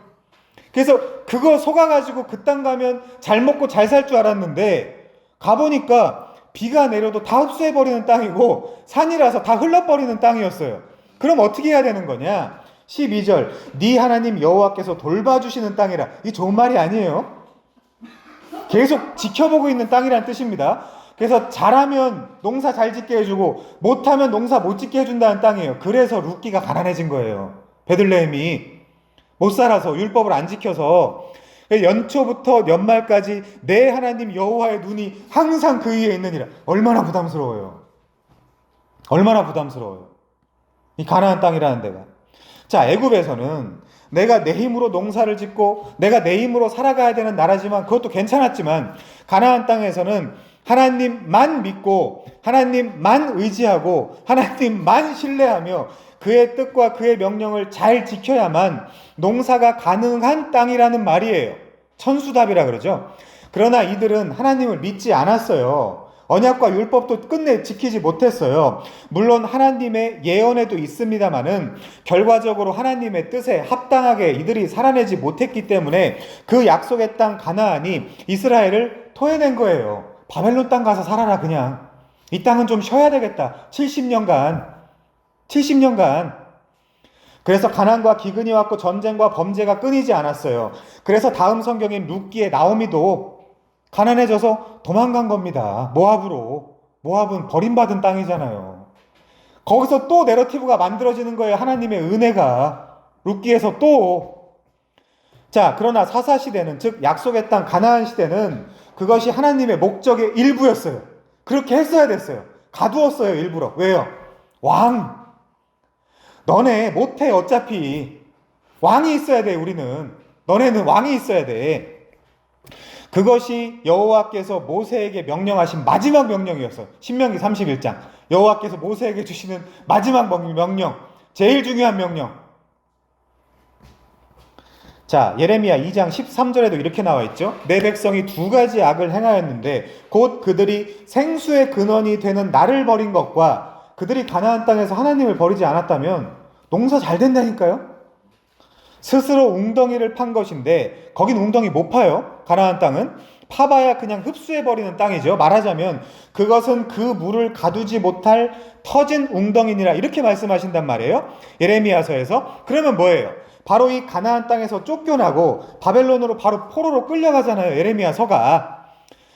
그래서 그거 속아가지고 그 땅 가면 잘 먹고 잘 살 줄 알았는데, 가보니까 비가 내려도 다 흡수해버리는 땅이고 산이라서 다 흘러버리는 땅이었어요. 그럼 어떻게 해야 되는 거냐? 12절. 네 하나님 여호와께서 돌봐주시는 땅이라. 이 좋은 말이 아니에요. 계속 지켜보고 있는 땅이란 뜻입니다. 그래서 잘하면 농사 잘 짓게 해주고 못하면 농사 못 짓게 해준다는 땅이에요. 그래서 룻기가 가난해진 거예요. 베들레헴이 못 살아서, 율법을 안 지켜서. 연초부터 연말까지 내 하나님 여호와의 눈이 항상 그 위에 있느니라. 얼마나 부담스러워요. 얼마나 부담스러워요. 이 가나안 땅이라는 데가. 자, 애굽에서는 내가 내 힘으로 농사를 짓고 내가 내 힘으로 살아가야 되는 나라지만, 그것도 괜찮았지만, 가나안 땅에서는 하나님만 믿고 하나님만 의지하고 하나님만 신뢰하며 그의 뜻과 그의 명령을 잘 지켜야만 농사가 가능한 땅이라는 말이에요. 천수답이라 그러죠. 그러나 이들은 하나님을 믿지 않았어요. 언약과 율법도 끝내 지키지 못했어요. 물론 하나님의 예언에도 있습니다마는 결과적으로 하나님의 뜻에 합당하게 이들이 살아내지 못했기 때문에 그 약속의 땅 가나안이 이스라엘을 토해낸 거예요. 바벨론 땅 가서 살아라, 그냥. 이 땅은 좀 쉬어야 되겠다. 70년간. 그래서 가난과 기근이 왔고 전쟁과 범죄가 끊이지 않았어요. 그래서 다음 성경인 룻기의 나오미도 가난해져서 도망간 겁니다. 모압으로. 모압은 버림받은 땅이잖아요. 거기서 또 내러티브가 만들어지는 거예요. 하나님의 은혜가. 룻기에서 또. 자, 그러나 사사시대는, 즉 약속의 땅 가나안 시대는 그것이 하나님의 목적의 일부였어요. 그렇게 했어야 됐어요. 가두었어요, 일부러. 왜요? 왕. 너네 못해. 어차피 왕이 있어야 돼. 우리는. 너네는 왕이 있어야 돼. 그것이 여호와께서 모세에게 명령하신 마지막 명령이었어요. 신명기 31장. 여호와께서 모세에게 주시는 마지막 명령. 제일 중요한 명령. 자, 예레미야 2장 13절에도 이렇게 나와 있죠. 내 백성이 두 가지 악을 행하였는데 곧 그들이 생수의 근원이 되는 나를 버린 것과 그들이 가나안 땅에서 하나님을 버리지 않았다면 농사 잘 된다니까요. 스스로 웅덩이를 판 것인데 거긴 웅덩이 못 파요. 가나안 땅은 파봐야 그냥 흡수해버리는 땅이죠. 말하자면 그것은 그 물을 가두지 못할 터진 웅덩이니라 이렇게 말씀하신단 말이에요. 예레미야서에서. 그러면 뭐예요? 바로 이 가나안 땅에서 쫓겨나고 바벨론으로 바로 포로로 끌려가잖아요. 예레미야서가.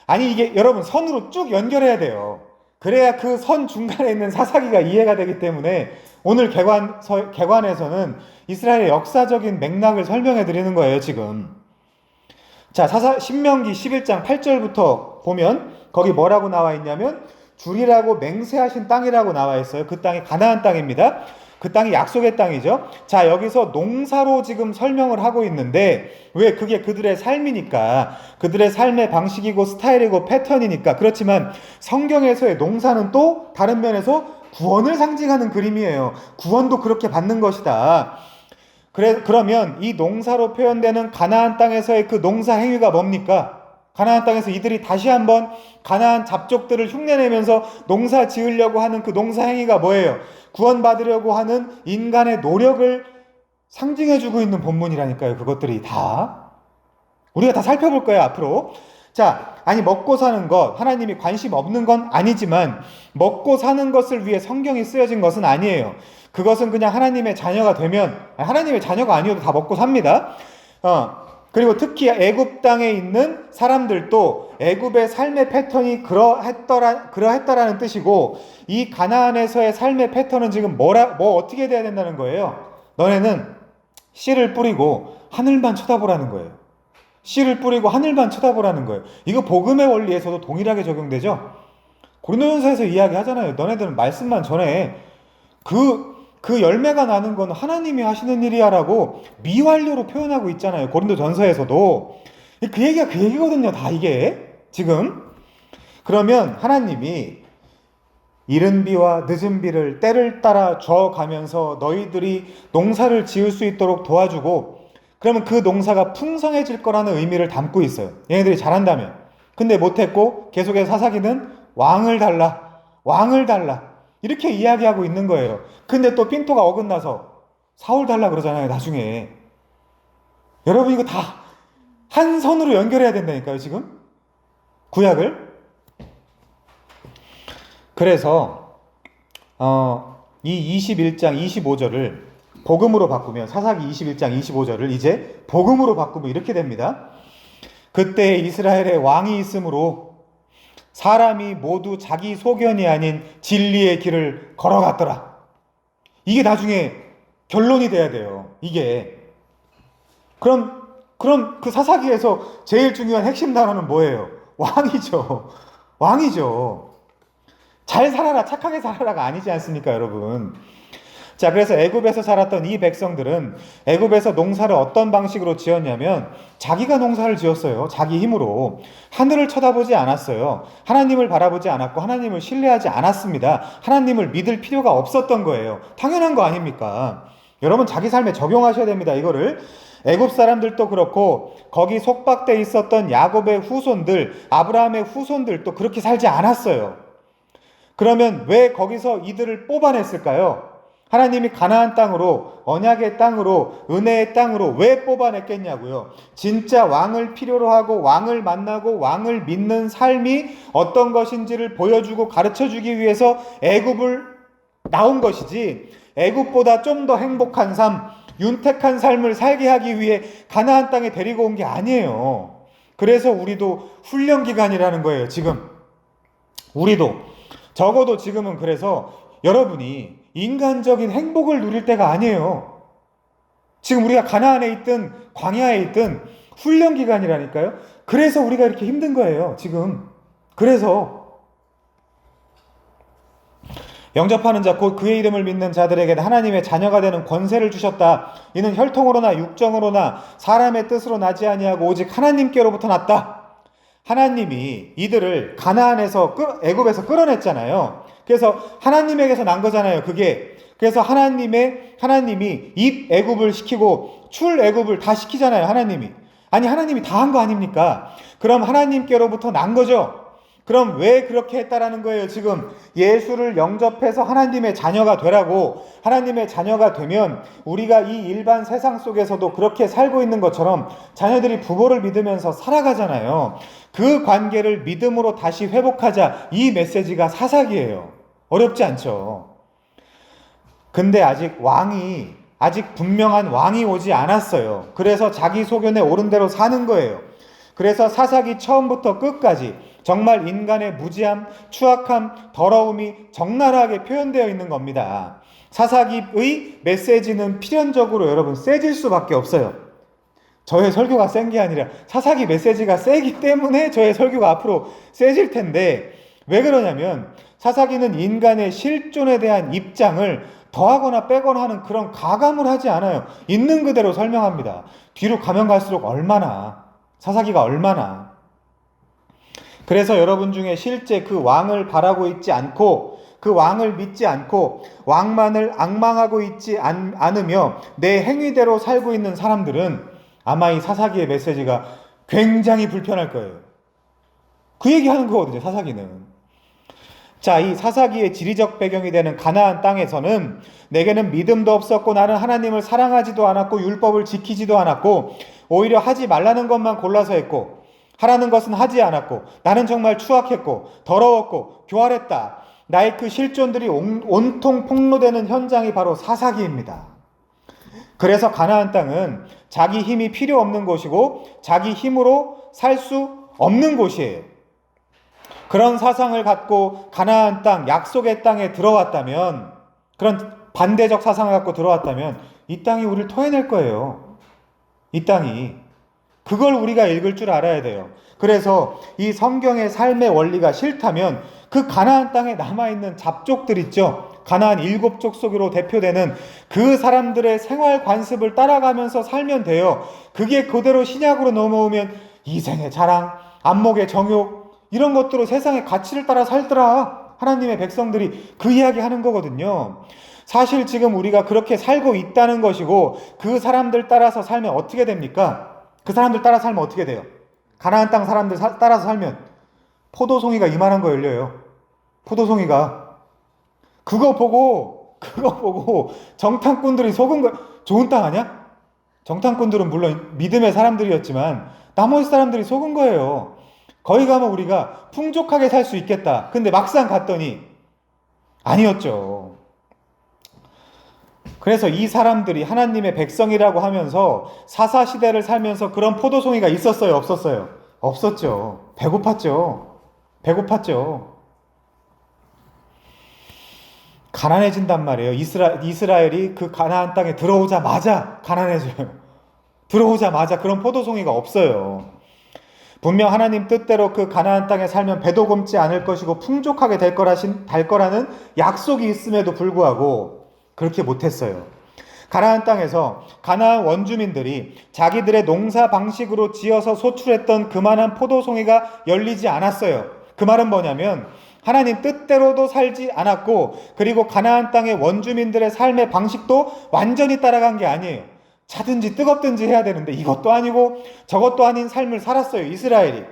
아니 이게 여러분 선으로 쭉 연결해야 돼요. 그래야 그 선 중간에 있는 사사기가 이해가 되기 때문에 오늘 개관에서는 이스라엘의 역사적인 맥락을 설명해 드리는 거예요. 지금. 자, 신명기 11장 8절부터 보면 거기 뭐라고 나와 있냐면 주리라고 맹세하신 땅이라고 나와 있어요. 그 땅이 가나안 땅입니다. 그 땅이 약속의 땅이죠. 자, 여기서 농사로 지금 설명을 하고 있는데 왜? 그게 그들의 삶이니까, 그들의 삶의 방식이고 스타일이고 패턴이니까. 그렇지만 성경에서의 농사는 또 다른 면에서 구원을 상징하는 그림이에요. 구원도 그렇게 받는 것이다. 그러면 이 농사로 표현되는 가나안 땅에서의 그 농사 행위가 뭡니까? 가나안 땅에서 이들이 다시 한번 가나안 잡족들을 흉내내면서 농사 지으려고 하는 그 농사 행위가 뭐예요? 구원받으려고 하는 인간의 노력을 상징해주고 있는 본문이라니까요. 그것들이 다. 우리가 다 살펴볼 거예요, 앞으로. 자, 아니 먹고 사는 것, 하나님이 관심 없는 건 아니지만 먹고 사는 것을 위해 성경이 쓰여진 것은 아니에요. 그것은 그냥 하나님의 자녀가 되면, 하나님의 자녀가 아니어도 다 먹고 삽니다. 그리고 특히 애굽 땅에 있는 사람들도 애굽의 삶의 패턴이 그러했더라는 뜻이고, 이 가나안에서의 삶의 패턴은 지금 뭐 어떻게 돼야 된다는 거예요? 너네는 씨를 뿌리고 하늘만 쳐다보라는 거예요. 씨를 뿌리고 하늘만 쳐다보라는 거예요. 이거 복음의 원리에서도 동일하게 적용되죠? 고린도전서에서 이야기하잖아요. 너네들은 말씀만 전해. 그 열매가 나는 건 하나님이 하시는 일이야라고 미완료로 표현하고 있잖아요. 고린도전서에서도. 그 얘기가 그 얘기거든요. 다 이게 지금. 그러면 하나님이 이른 비와 늦은 비를 때를 따라 줘가면서 너희들이 농사를 지을 수 있도록 도와주고, 그러면 그 농사가 풍성해질 거라는 의미를 담고 있어요. 얘네들이 잘한다면. 근데 못했고 계속해서 사사기는 왕을 달라, 왕을 달라 이렇게 이야기하고 있는 거예요. 근데 또 핀토가 어긋나서 사울 달라 그러잖아요, 나중에. 여러분 이거 다 한 선으로 연결해야 된다니까요, 지금. 구약을. 그래서 이 21장 25절을 복음으로 바꾸면, 사사기 21장 25절을 이제 복음으로 바꾸면 이렇게 됩니다. 그때 이스라엘에 왕이 있으므로 사람이 모두 자기 소견이 아닌 진리의 길을 걸어갔더라. 이게 나중에 결론이 돼야 돼요. 이게. 그럼 그 사사기에서 제일 중요한 핵심 단어는 뭐예요? 왕이죠. 왕이죠. 잘 살아라, 착하게 살아라가 아니지 않습니까, 여러분? 자, 그래서 애굽에서 살았던 이 백성들은 애굽에서 농사를 어떤 방식으로 지었냐면 자기가 농사를 지었어요. 자기 힘으로. 하늘을 쳐다보지 않았어요. 하나님을 바라보지 않았고 하나님을 신뢰하지 않았습니다. 하나님을 믿을 필요가 없었던 거예요. 당연한 거 아닙니까? 여러분 자기 삶에 적용하셔야 됩니다. 이거를. 애굽 사람들도 그렇고 거기 속박돼 있었던 야곱의 후손들, 아브라함의 후손들도 그렇게 살지 않았어요. 그러면 왜 거기서 이들을 뽑아냈을까요? 하나님이 가나안 땅으로, 언약의 땅으로, 은혜의 땅으로 왜 뽑아냈겠냐고요. 진짜 왕을 필요로 하고 왕을 만나고 왕을 믿는 삶이 어떤 것인지를 보여주고 가르쳐주기 위해서 애굽을 나온 것이지, 애굽보다 좀 더 행복한 삶, 윤택한 삶을 살게 하기 위해 가나안 땅에 데리고 온 게 아니에요. 그래서 우리도 훈련 기간이라는 거예요. 지금 우리도 적어도 지금은. 그래서 여러분이 인간적인 행복을 누릴 때가 아니에요. 지금 우리가 가나안에 있든 광야에 있든 훈련 기간이라니까요. 그래서 우리가 이렇게 힘든 거예요, 지금. 그래서 영접하는 자 곧 그의 이름을 믿는 자들에게 하나님의 자녀가 되는 권세를 주셨다. 이는 혈통으로나 육정으로나 사람의 뜻으로 나지 아니하고 오직 하나님께로부터 났다. 하나님이 이들을 가나안에서 애굽에서 끌어냈잖아요. 그래서 하나님에게서 난 거잖아요. 그게. 그래서 하나님이 입 애굽을 시키고 출 애굽을 다 시키잖아요. 하나님이. 아니 하나님이 다 한 거 아닙니까? 그럼 하나님께로부터 난 거죠. 그럼 왜 그렇게 했다라는 거예요? 지금 예수를 영접해서 하나님의 자녀가 되라고. 하나님의 자녀가 되면 우리가 이 일반 세상 속에서도 그렇게 살고 있는 것처럼 자녀들이 부모를 믿으면서 살아가잖아요. 그 관계를 믿음으로 다시 회복하자. 이 메시지가 사사기예요. 어렵지 않죠. 근데 아직 분명한 왕이 오지 않았어요. 그래서 자기 소견에 옳은 대로 사는 거예요. 그래서 사사기 처음부터 끝까지 정말 인간의 무지함, 추악함, 더러움이 적나라하게 표현되어 있는 겁니다. 사사기의 메시지는 필연적으로 여러분 세질 수밖에 없어요. 저의 설교가 센 게 아니라 사사기 메시지가 세기 때문에 저의 설교가 앞으로 세질 텐데, 왜 그러냐면 사사기는 인간의 실존에 대한 입장을 더하거나 빼거나 하는 그런 가감을 하지 않아요. 있는 그대로 설명합니다. 뒤로 가면 갈수록 사사기가 얼마나. 그래서 여러분 중에 실제 그 왕을 바라고 있지 않고 그 왕을 믿지 않고 왕만을 앙망하고 있지 않으며 내 행위대로 살고 있는 사람들은 아마 이 사사기의 메시지가 굉장히 불편할 거예요. 그 얘기하는 거거든요. 사사기는. 자, 이 사사기의 지리적 배경이 되는 가나안 땅에서는 내게는 믿음도 없었고 나는 하나님을 사랑하지도 않았고 율법을 지키지도 않았고 오히려 하지 말라는 것만 골라서 했고 하라는 것은 하지 않았고 나는 정말 추악했고 더러웠고 교활했다. 나의 그 실존들이 온통 폭로되는 현장이 바로 사사기입니다. 그래서 가나안 땅은 자기 힘이 필요 없는 곳이고 자기 힘으로 살 수 없는 곳이에요. 그런 사상을 갖고 가나안 땅, 약속의 땅에 들어왔다면, 그런 반대적 사상을 갖고 들어왔다면 이 땅이 우리를 토해낼 거예요. 이 땅이. 그걸 우리가 읽을 줄 알아야 돼요. 그래서 이 성경의 삶의 원리가 싫다면 그 가나안 땅에 남아있는 잡족들 있죠. 가나안 7족속으로 대표되는 그 사람들의 생활 관습을 따라가면서 살면 돼요. 그게 그대로 신약으로 넘어오면 이생의 자랑, 안목의 정욕, 이런 것들로 세상의 가치를 따라 살더라. 하나님의 백성들이 그 이야기 하는 거거든요. 사실 지금 우리가 그렇게 살고 있다는 것이고 그 사람들 따라서 살면 어떻게 됩니까? 그 사람들 따라 살면 어떻게 돼요? 가나안 땅 사람들 따라서 살면 포도송이가 이만한 거 열려요. 포도송이가. 그거 보고 정탐꾼들이 속은 거. 좋은 땅 아니야? 정탐꾼들은 물론 믿음의 사람들이었지만 나머지 사람들이 속은 거예요. 거기 가면 우리가 풍족하게 살 수 있겠다. 근데 막상 갔더니 아니었죠. 그래서 이 사람들이 하나님의 백성이라고 하면서 사사시대를 살면서 그런 포도송이가 있었어요? 없었어요? 없었죠. 배고팠죠. 가난해진단 말이에요. 이스라엘이 그 가나안 땅에 들어오자마자 가난해져요. 들어오자마자 그런 포도송이가 없어요. 분명 하나님 뜻대로 그 가나안 땅에 살면 배도 굼지 않을 것이고 풍족하게 될 거라는 약속이 있음에도 불구하고 그렇게 못했어요. 가나안 땅에서 가나안 원주민들이 자기들의 농사 방식으로 지어서 소출했던 그만한 포도송이가 열리지 않았어요. 그 말은 뭐냐면 하나님 뜻대로도 살지 않았고 그리고 가나안 땅의 원주민들의 삶의 방식도 완전히 따라간 게 아니에요. 차든지 뜨겁든지 해야 되는데 이것도 아니고 저것도 아닌 삶을 살았어요. 이스라엘이.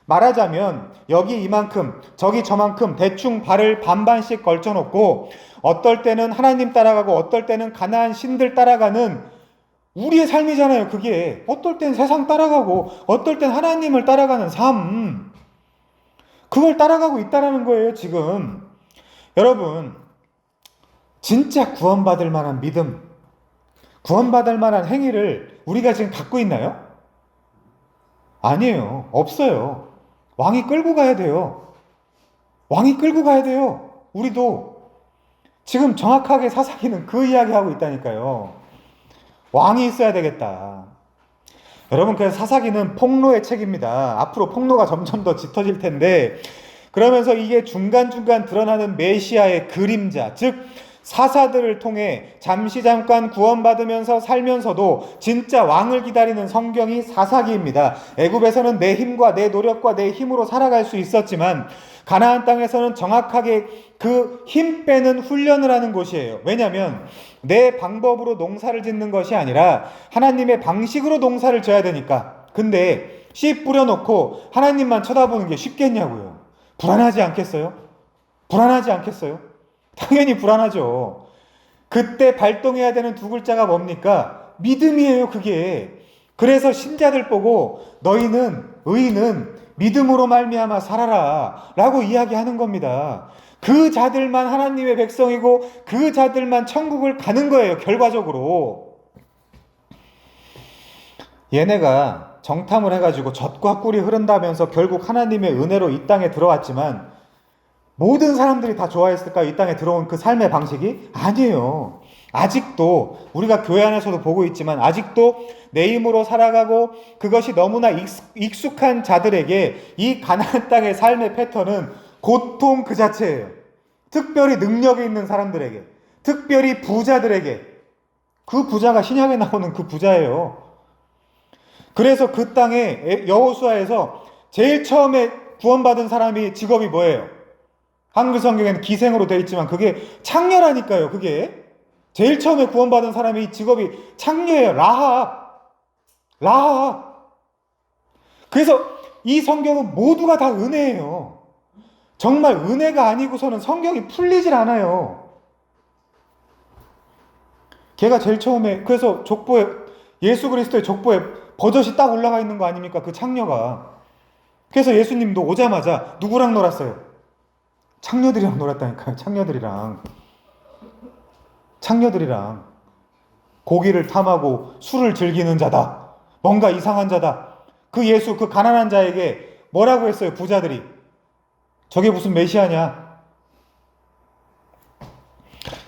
말하자면 여기 이만큼 저기 저만큼 대충 발을 반반씩 걸쳐놓고 어떨 때는 하나님 따라가고 어떨 때는 가나안 신들 따라가는 우리의 삶이잖아요. 그게 어떨 땐 세상 따라가고 어떨 땐 하나님을 따라가는 삶, 그걸 따라가고 있다는 거예요. 지금 여러분 진짜 구원받을 만한 믿음, 구원받을 만한 행위를 우리가 지금 갖고 있나요? 아니에요. 없어요. 왕이 끌고 가야 돼요. 왕이 끌고 가야 돼요. 우리도 지금 정확하게 사사기는 그 이야기하고 있다니까요. 왕이 있어야 되겠다. 여러분, 그래서 사사기는 폭로의 책입니다. 앞으로 폭로가 점점 더 짙어질 텐데 그러면서 이게 중간중간 드러나는 메시아의 그림자, 즉 사사들을 통해 잠시 잠깐 구원받으면서 살면서도 진짜 왕을 기다리는 성경이 사사기입니다. 애굽에서는 내 힘과 내 노력과 내 힘으로 살아갈 수 있었지만 가나안 땅에서는 정확하게 그 힘 빼는 훈련을 하는 곳이에요. 왜냐하면 내 방법으로 농사를 짓는 것이 아니라 하나님의 방식으로 농사를 져야 되니까. 근데 씨 뿌려놓고 하나님만 쳐다보는 게 쉽겠냐고요. 불안하지 않겠어요? 불안하지 않겠어요? 당연히 불안하죠. 그때 발동해야 되는 두 글자가 뭡니까? 믿음이에요, 그게. 그래서 신자들 보고 너희는, 의인은 믿음으로 말미암아 살아라 라고 이야기하는 겁니다. 그 자들만 하나님의 백성이고 그 자들만 천국을 가는 거예요, 결과적으로. 얘네가 정탐을 해가지고 젖과 꿀이 흐른다면서 결국 하나님의 은혜로 이 땅에 들어왔지만 모든 사람들이 다 좋아했을까요? 이 땅에 들어온 그 삶의 방식이? 아니에요. 아직도 우리가 교회 안에서도 보고 있지만 아직도 내 힘으로 살아가고 그것이 너무나 익숙한 자들에게 이 가나안 땅의 삶의 패턴은 고통 그 자체예요. 특별히 능력이 있는 사람들에게, 특별히 부자들에게. 그 부자가 신약에 나오는 그 부자예요. 그래서 그 땅에 여호수아에서 제일 처음에 구원받은 사람이 직업이 뭐예요? 한글 성경에는 기생으로 되어 있지만 그게 창녀라니까요. 그게 제일 처음에 구원받은 사람이 직업이 창녀예요. 라합. 그래서 이 성경은 모두가 다 은혜예요. 정말 은혜가 아니고서는 성경이 풀리질 않아요. 걔가 제일 처음에, 그래서 족보에, 예수 그리스도의 족보에 버젓이 딱 올라가 있는 거 아닙니까? 그 창녀가. 그래서 예수님도 오자마자 누구랑 놀았어요? 창녀들이랑 놀았다니까요. 창녀들이랑 고기를 탐하고 술을 즐기는 자다. 뭔가 이상한 자다. 그 예수, 그 가난한 자에게 뭐라고 했어요? 부자들이. 저게 무슨 메시아냐?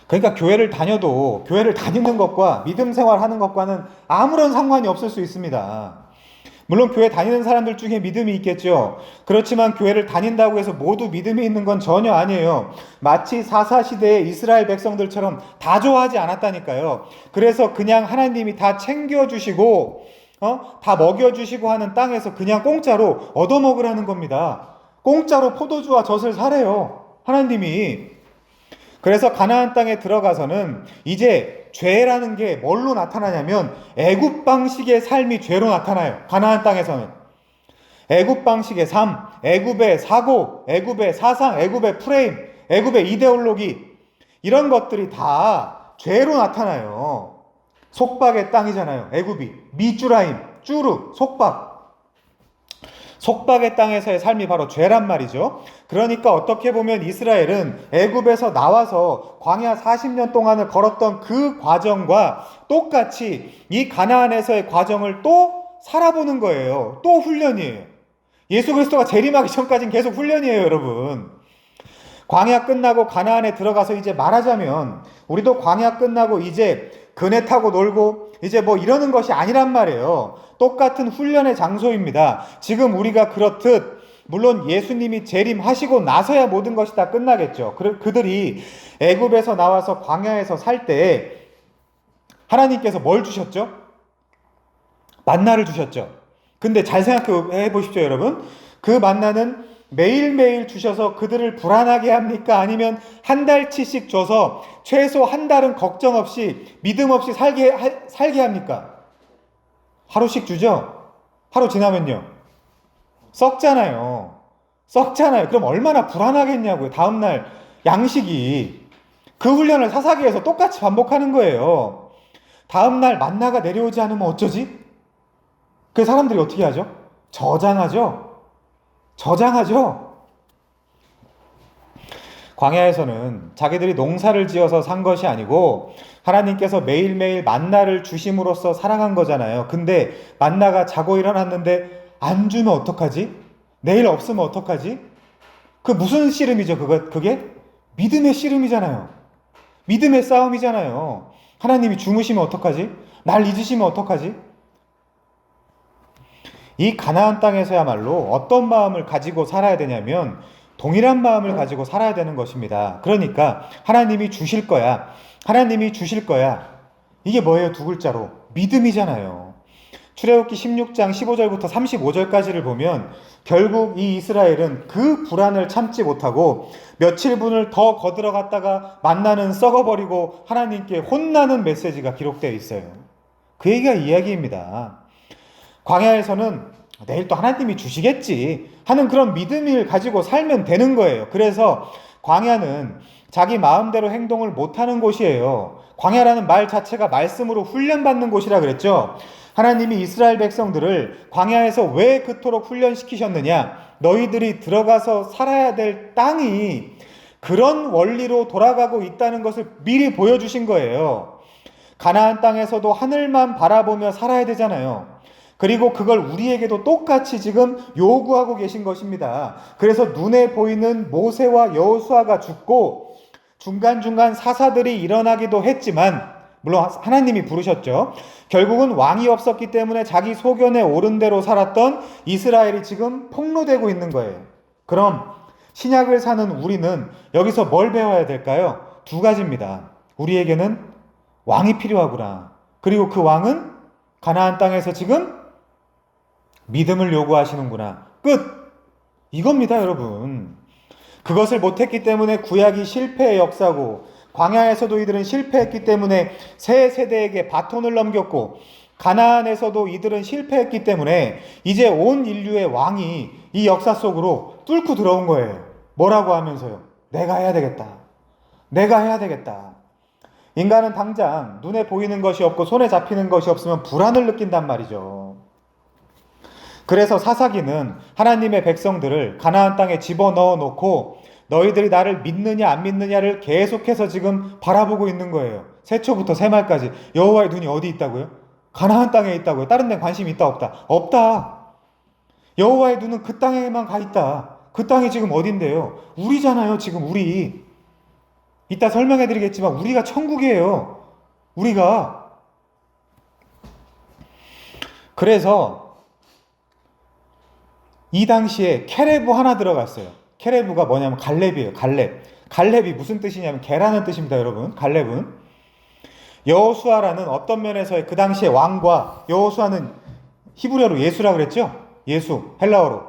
그러니까 교회를 다녀도 교회를 다니는 것과 믿음 생활하는 것과는 아무런 상관이 없을 수 있습니다. 물론 교회 다니는 사람들 중에 믿음이 있겠죠. 그렇지만 교회를 다닌다고 해서 모두 믿음이 있는 건 전혀 아니에요. 마치 사사시대의 이스라엘 백성들처럼 다 좋아하지 않았다니까요. 그래서 그냥 하나님이 다 챙겨주시고 다 먹여주시고 하는 땅에서 그냥 공짜로 얻어먹으라는 겁니다. 공짜로 포도주와 젖을 사래요, 하나님이. 그래서 가나안 땅에 들어가서는 이제 죄라는 게 뭘로 나타나냐면 애굽 방식의 삶이 죄로 나타나요. 가나안 땅에서는 애굽 방식의 삶, 애굽의 사고, 애굽의 사상, 애굽의 프레임, 애굽의 이데올로기, 이런 것들이 다 죄로 나타나요. 속박의 땅이잖아요. 애굽이 미주라임, 쭈르, 속박. 속박의 땅에서의 삶이 바로 죄란 말이죠. 그러니까 어떻게 보면 이스라엘은 애굽에서 나와서 광야 40년 동안을 걸었던 그 과정과 똑같이 이 가나안에서의 과정을 또 살아보는 거예요. 또 훈련이에요. 예수 그리스도가 재림하기 전까지는 계속 훈련이에요, 여러분. 광야 끝나고 가나안에 들어가서 이제 말하자면 우리도 광야 끝나고 이제 그네 타고 놀고 이제 뭐 이러는 것이 아니란 말이에요. 똑같은 훈련의 장소입니다. 지금 우리가 그렇듯 물론 예수님이 재림하시고 나서야 모든 것이 다 끝나겠죠. 그들이 애굽에서 나와서 광야에서 살 때 하나님께서 뭘 주셨죠? 만나를 주셨죠. 근데 잘 생각해 보십시오, 여러분. 그 만나는 매일매일 주셔서 그들을 불안하게 합니까? 아니면 한 달치씩 줘서 최소 한 달은 걱정 없이 믿음 없이 살게 합니까? 하루씩 주죠? 하루 지나면요, 썩잖아요. 그럼 얼마나 불안하겠냐고요. 다음날 양식이. 그 훈련을 사사기에서 똑같이 반복하는 거예요. 다음날 만나가 내려오지 않으면 어쩌지? 그 사람들이 어떻게 하죠? 저장하죠. 광야에서는 자기들이 농사를 지어서 산 것이 아니고 하나님께서 매일매일 만나를 주심으로써 살아간 거잖아요. 근데 만나가 자고 일어났는데 안 주면 어떡하지? 내일 없으면 어떡하지? 그 무슨 씨름이죠? 그게 믿음의 씨름이잖아요. 믿음의 싸움이잖아요. 하나님이 주무시면 어떡하지? 날 잊으시면 어떡하지? 이 가나안 땅에서야말로 어떤 마음을 가지고 살아야 되냐면 동일한 마음을 가지고 살아야 되는 것입니다. 그러니까 하나님이 주실 거야. 하나님이 주실 거야. 이게 뭐예요? 두 글자로. 믿음이잖아요. 출애굽기 16장 15절부터 35절까지를 보면 결국 이 이스라엘은 그 불안을 참지 못하고 며칠분을 더 거들어갔다가 만나는 썩어버리고 하나님께 혼나는 메시지가 기록되어 있어요. 그 얘기가 이야기입니다. 광야에서는 내일 또 하나님이 주시겠지 하는 그런 믿음을 가지고 살면 되는 거예요. 그래서 광야는 자기 마음대로 행동을 못하는 곳이에요. 광야라는 말 자체가 말씀으로 훈련받는 곳이라 그랬죠. 하나님이 이스라엘 백성들을 광야에서 왜 그토록 훈련시키셨느냐? 너희들이 들어가서 살아야 될 땅이 그런 원리로 돌아가고 있다는 것을 미리 보여주신 거예요. 가나안 땅에서도 하늘만 바라보며 살아야 되잖아요. 그리고 그걸 우리에게도 똑같이 지금 요구하고 계신 것입니다. 그래서 눈에 보이는 모세와 여호수아가 죽고 중간중간 사사들이 일어나기도 했지만 물론 하나님이 부르셨죠. 결국은 왕이 없었기 때문에 자기 소견에 옳은 대로 살았던 이스라엘이 지금 폭로되고 있는 거예요. 그럼 신약을 사는 우리는 여기서 뭘 배워야 될까요? 두 가지입니다. 우리에게는 왕이 필요하구나. 그리고 그 왕은 가나안 땅에서 지금 믿음을 요구하시는구나. 끝! 이겁니다, 여러분. 그것을 못했기 때문에 구약이 실패의 역사고, 광야에서도 이들은 실패했기 때문에 새 세대에게 바톤을 넘겼고, 가나안에서도 이들은 실패했기 때문에 이제 온 인류의 왕이 이 역사 속으로 뚫고 들어온 거예요. 뭐라고 하면서요? 내가 해야 되겠다. 내가 해야 되겠다. 인간은 당장 눈에 보이는 것이 없고 손에 잡히는 것이 없으면 불안을 느낀단 말이죠. 그래서 사사기는 하나님의 백성들을 가나안 땅에 집어넣어 놓고 너희들이 나를 믿느냐 안 믿느냐를 계속해서 지금 바라보고 있는 거예요. 세초부터 세말까지. 여호와의 눈이 어디 있다고요? 가나안 땅에 있다고요? 다른 데 관심이 있다 없다? 없다. 여호와의 눈은 그 땅에만 가 있다. 그 땅이 지금 어딘데요? 우리잖아요. 지금 우리. 이따 설명해 드리겠지만 우리가 천국이에요. 우리가. 그래서 이 당시에 케레브 하나 들어갔어요. 케레브가 뭐냐면 갈렙이에요. 갈렙. 갈렙이 무슨 뜻이냐면 개라는 뜻입니다, 여러분. 갈렙은 여호수아라는 어떤 면에서의 그 당시의 왕과 여호수아는 히브리어로 예수라 그랬죠? 예수, 헬라어로.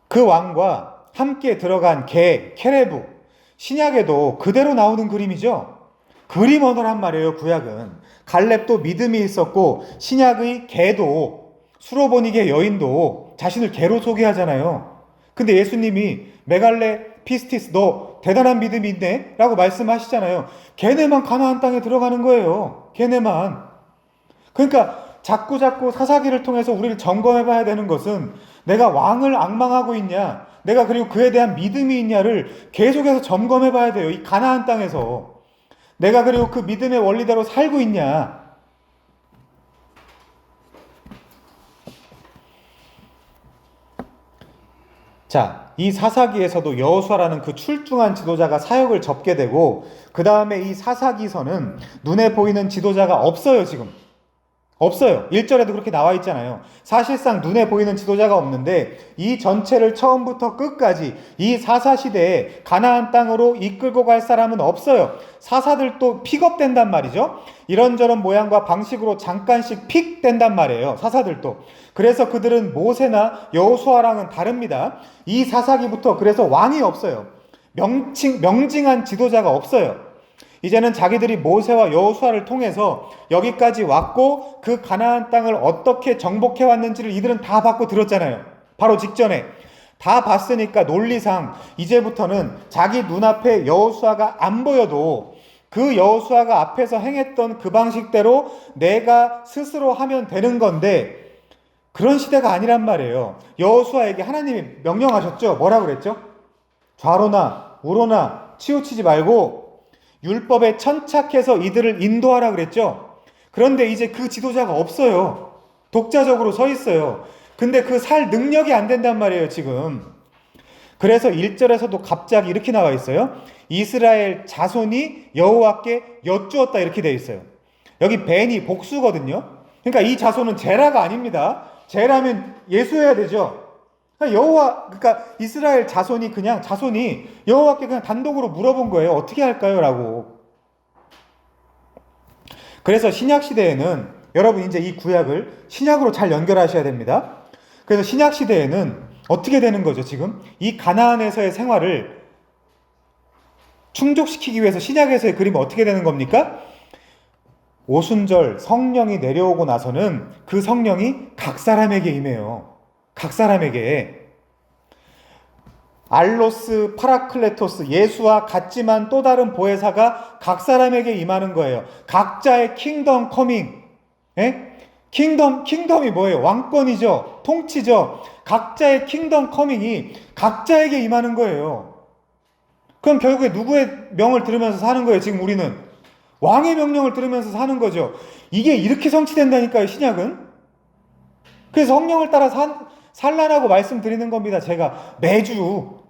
그 왕과 함께 들어간 개, 케레브. 신약에도 그대로 나오는 그림이죠. 그림 언어란 말이에요, 구약은. 갈렙도 믿음이 있었고 신약의 개도 수로보니게 여인도 자신을 개로 소개하잖아요. 근데 예수님이 메갈레 피스티스 너 대단한 믿음이 있네 라고 말씀하시잖아요. 걔네만 가나안 땅에 들어가는 거예요. 걔네만. 그러니까 자꾸자꾸 사사기를 통해서 우리를 점검해 봐야 되는 것은 내가 왕을 앙망하고 있냐, 내가 그리고 그에 대한 믿음이 있냐를 계속해서 점검해 봐야 돼요. 이 가나안 땅에서 내가 그리고 그 믿음의 원리대로 살고 있냐. 자, 이 사사기에서도 여호수아라는 그 출중한 지도자가 사역을 접게 되고 그 다음에 이 사사기서는 눈에 보이는 지도자가 없어요. 지금 없어요. 1절에도 그렇게 나와 있잖아요. 사실상 눈에 보이는 지도자가 없는데 이 전체를 처음부터 끝까지 이 사사시대에 가나안 땅으로 이끌고 갈 사람은 없어요. 사사들도 픽업된단 말이죠. 이런저런 모양과 방식으로 잠깐씩 픽된단 말이에요. 사사들도. 그래서 그들은 모세나 여호수아랑은 다릅니다. 이 사사기부터 그래서 왕이 없어요. 명징한 지도자가 없어요. 이제는 자기들이 모세와 여호수아를 통해서 여기까지 왔고 그 가나안 땅을 어떻게 정복해 왔는지를 이들은 다 받고 들었잖아요. 바로 직전에. 다 봤으니까 논리상 이제부터는 자기 눈앞에 여호수아가 안 보여도 그 여호수아가 앞에서 행했던 그 방식대로 내가 스스로 하면 되는 건데 그런 시대가 아니란 말이에요. 여호수아에게 하나님이 명령하셨죠. 뭐라고 그랬죠? 좌로나 우로나 치우치지 말고 율법에 천착해서 이들을 인도하라 그랬죠. 그런데 이제 그 지도자가 없어요. 독자적으로 서 있어요. 근데 그 살 능력이 안 된단 말이에요, 지금. 그래서 1절에서도 갑자기 이렇게 나와 있어요. 이스라엘 자손이 여호와께 여쭈었다 이렇게 되어 있어요. 여기 벤이 복수거든요. 그러니까 이 자손은 제라가 아닙니다. 제라면 예수여야 되죠. 그러니까 이스라엘 자손이 여호와께 그냥 단독으로 물어본 거예요. 어떻게 할까요? 라고. 그래서 신약 시대에는 여러분 이제 이 구약을 신약으로 잘 연결하셔야 됩니다. 그래서 신약 시대에는 어떻게 되는 거죠, 지금? 이 가나안에서의 생활을 충족시키기 위해서 신약에서의 그림은 어떻게 되는 겁니까? 오순절 성령이 내려오고 나서는 그 성령이 각 사람에게 임해요. 각 사람에게. 알로스, 파라클레토스, 예수와 같지만 또 다른 보혜사가 각 사람에게 임하는 거예요. 각자의 킹덤 커밍. 예? 킹덤이 뭐예요? 왕권이죠. 통치죠. 각자의 킹덤 커밍이 각자에게 임하는 거예요. 그럼 결국에 누구의 명을 들으면서 사는 거예요? 지금 우리는 왕의 명령을 들으면서 사는 거죠. 이게 이렇게 성취된다니까요, 신약은. 그래서 성령을 따라 살라라고 말씀드리는 겁니다. 제가 매주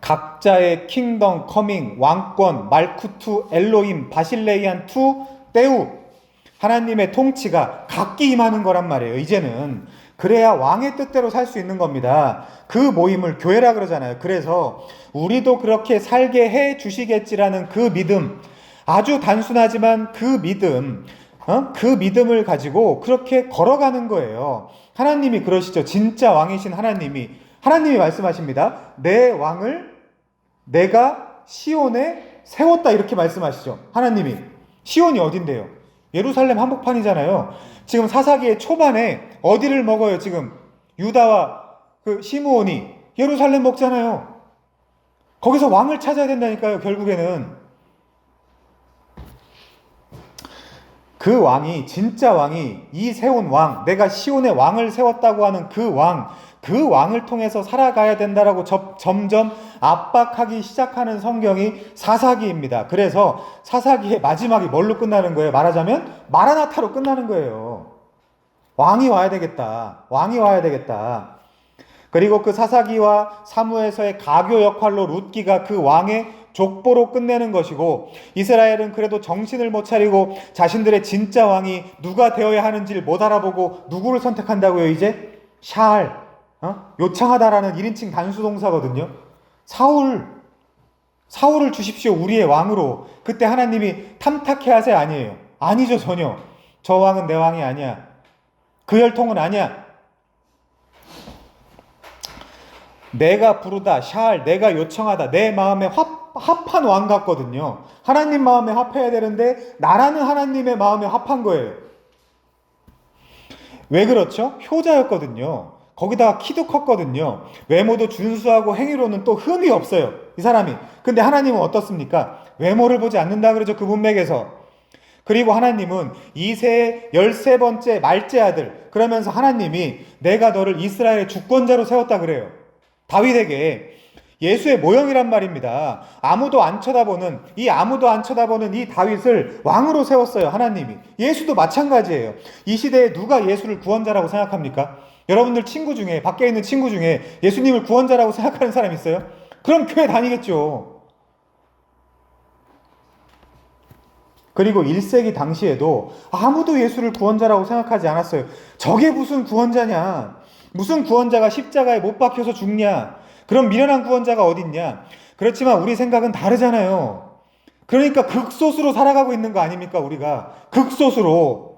각자의 킹덤 커밍, 왕권, 말쿠투, 엘로힘, 바실레이안 투, 때우, 하나님의 통치가 각기 임하는 거란 말이에요. 이제는 그래야 왕의 뜻대로 살 수 있는 겁니다. 그 모임을 교회라 그러잖아요. 그래서 우리도 그렇게 살게 해 주시겠지라는 그 믿음, 아주 단순하지만 그 믿음을 가지고 그렇게 걸어가는 거예요. 하나님이 그러시죠. 진짜 왕이신 하나님이 말씀하십니다. 내 왕을 내가 시온에 세웠다, 이렇게 말씀하시죠. 하나님이. 시온이 어딘데요? 예루살렘 한복판이잖아요. 지금 사사기의 초반에 어디를 먹어요? 지금 유다와 그 시므온이 예루살렘 먹잖아요. 거기서 왕을 찾아야 된다니까요. 결국에는 그 왕이, 진짜 왕이, 이 세운 왕, 내가 시온에 왕을 세웠다고 하는 그 왕을 통해서 살아가야 된다라고 점점 압박하기 시작하는 성경이 사사기입니다. 그래서 사사기의 마지막이 뭘로 끝나는 거예요? 말하자면 마라나타로 끝나는 거예요. 왕이 와야 되겠다. 그리고 그 사사기와 사무에서의 가교 역할로 룻기가 그 왕의 족보로 끝내는 것이고, 이스라엘은 그래도 정신을 못 차리고 자신들의 진짜 왕이 누가 되어야 하는지를 못 알아보고 누구를 선택한다고요? 이제 샤알, 요청하다라는 1인칭 단수동사거든요. 사울을 주십시오, 우리의 왕으로. 그때 하나님이 탐탁해 하세요? 아니에요. 아니죠, 전혀. 저 왕은 내 왕이 아니야. 그 혈통은 아니야. 내가 부르다, 샤알, 내가 요청하다, 내 마음에 합한 왕 같거든요. 하나님 마음에 합해야 되는데 나라는 하나님의 마음에 합한 거예요. 왜 그렇죠? 효자였거든요. 거기다가 키도 컸거든요. 외모도 준수하고 행위로는 또 흠이 없어요, 이 사람이. 근데 하나님은 어떻습니까? 외모를 보지 않는다 그러죠, 그 문맥에서. 그리고 하나님은 이새의 13번째 말째 아들, 그러면서 하나님이 내가 너를 이스라엘의 주권자로 세웠다 그래요. 다윗에게. 예수의 모형이란 말입니다. 아무도 안 쳐다보는 이 다윗을 왕으로 세웠어요, 하나님이. 예수도 마찬가지예요. 이 시대에 누가 예수를 구원자라고 생각합니까? 여러분들 친구 중에, 밖에 있는 친구 중에 예수님을 구원자라고 생각하는 사람 있어요? 그럼 교회 다니겠죠. 그리고 1세기 당시에도 아무도 예수를 구원자라고 생각하지 않았어요. 저게 무슨 구원자냐? 무슨 구원자가 십자가에 못 박혀서 죽냐? 그럼 미련한 구원자가 어딨냐? 그렇지만 우리 생각은 다르잖아요. 그러니까 극소수로 살아가고 있는 거 아닙니까, 우리가? 극소수로.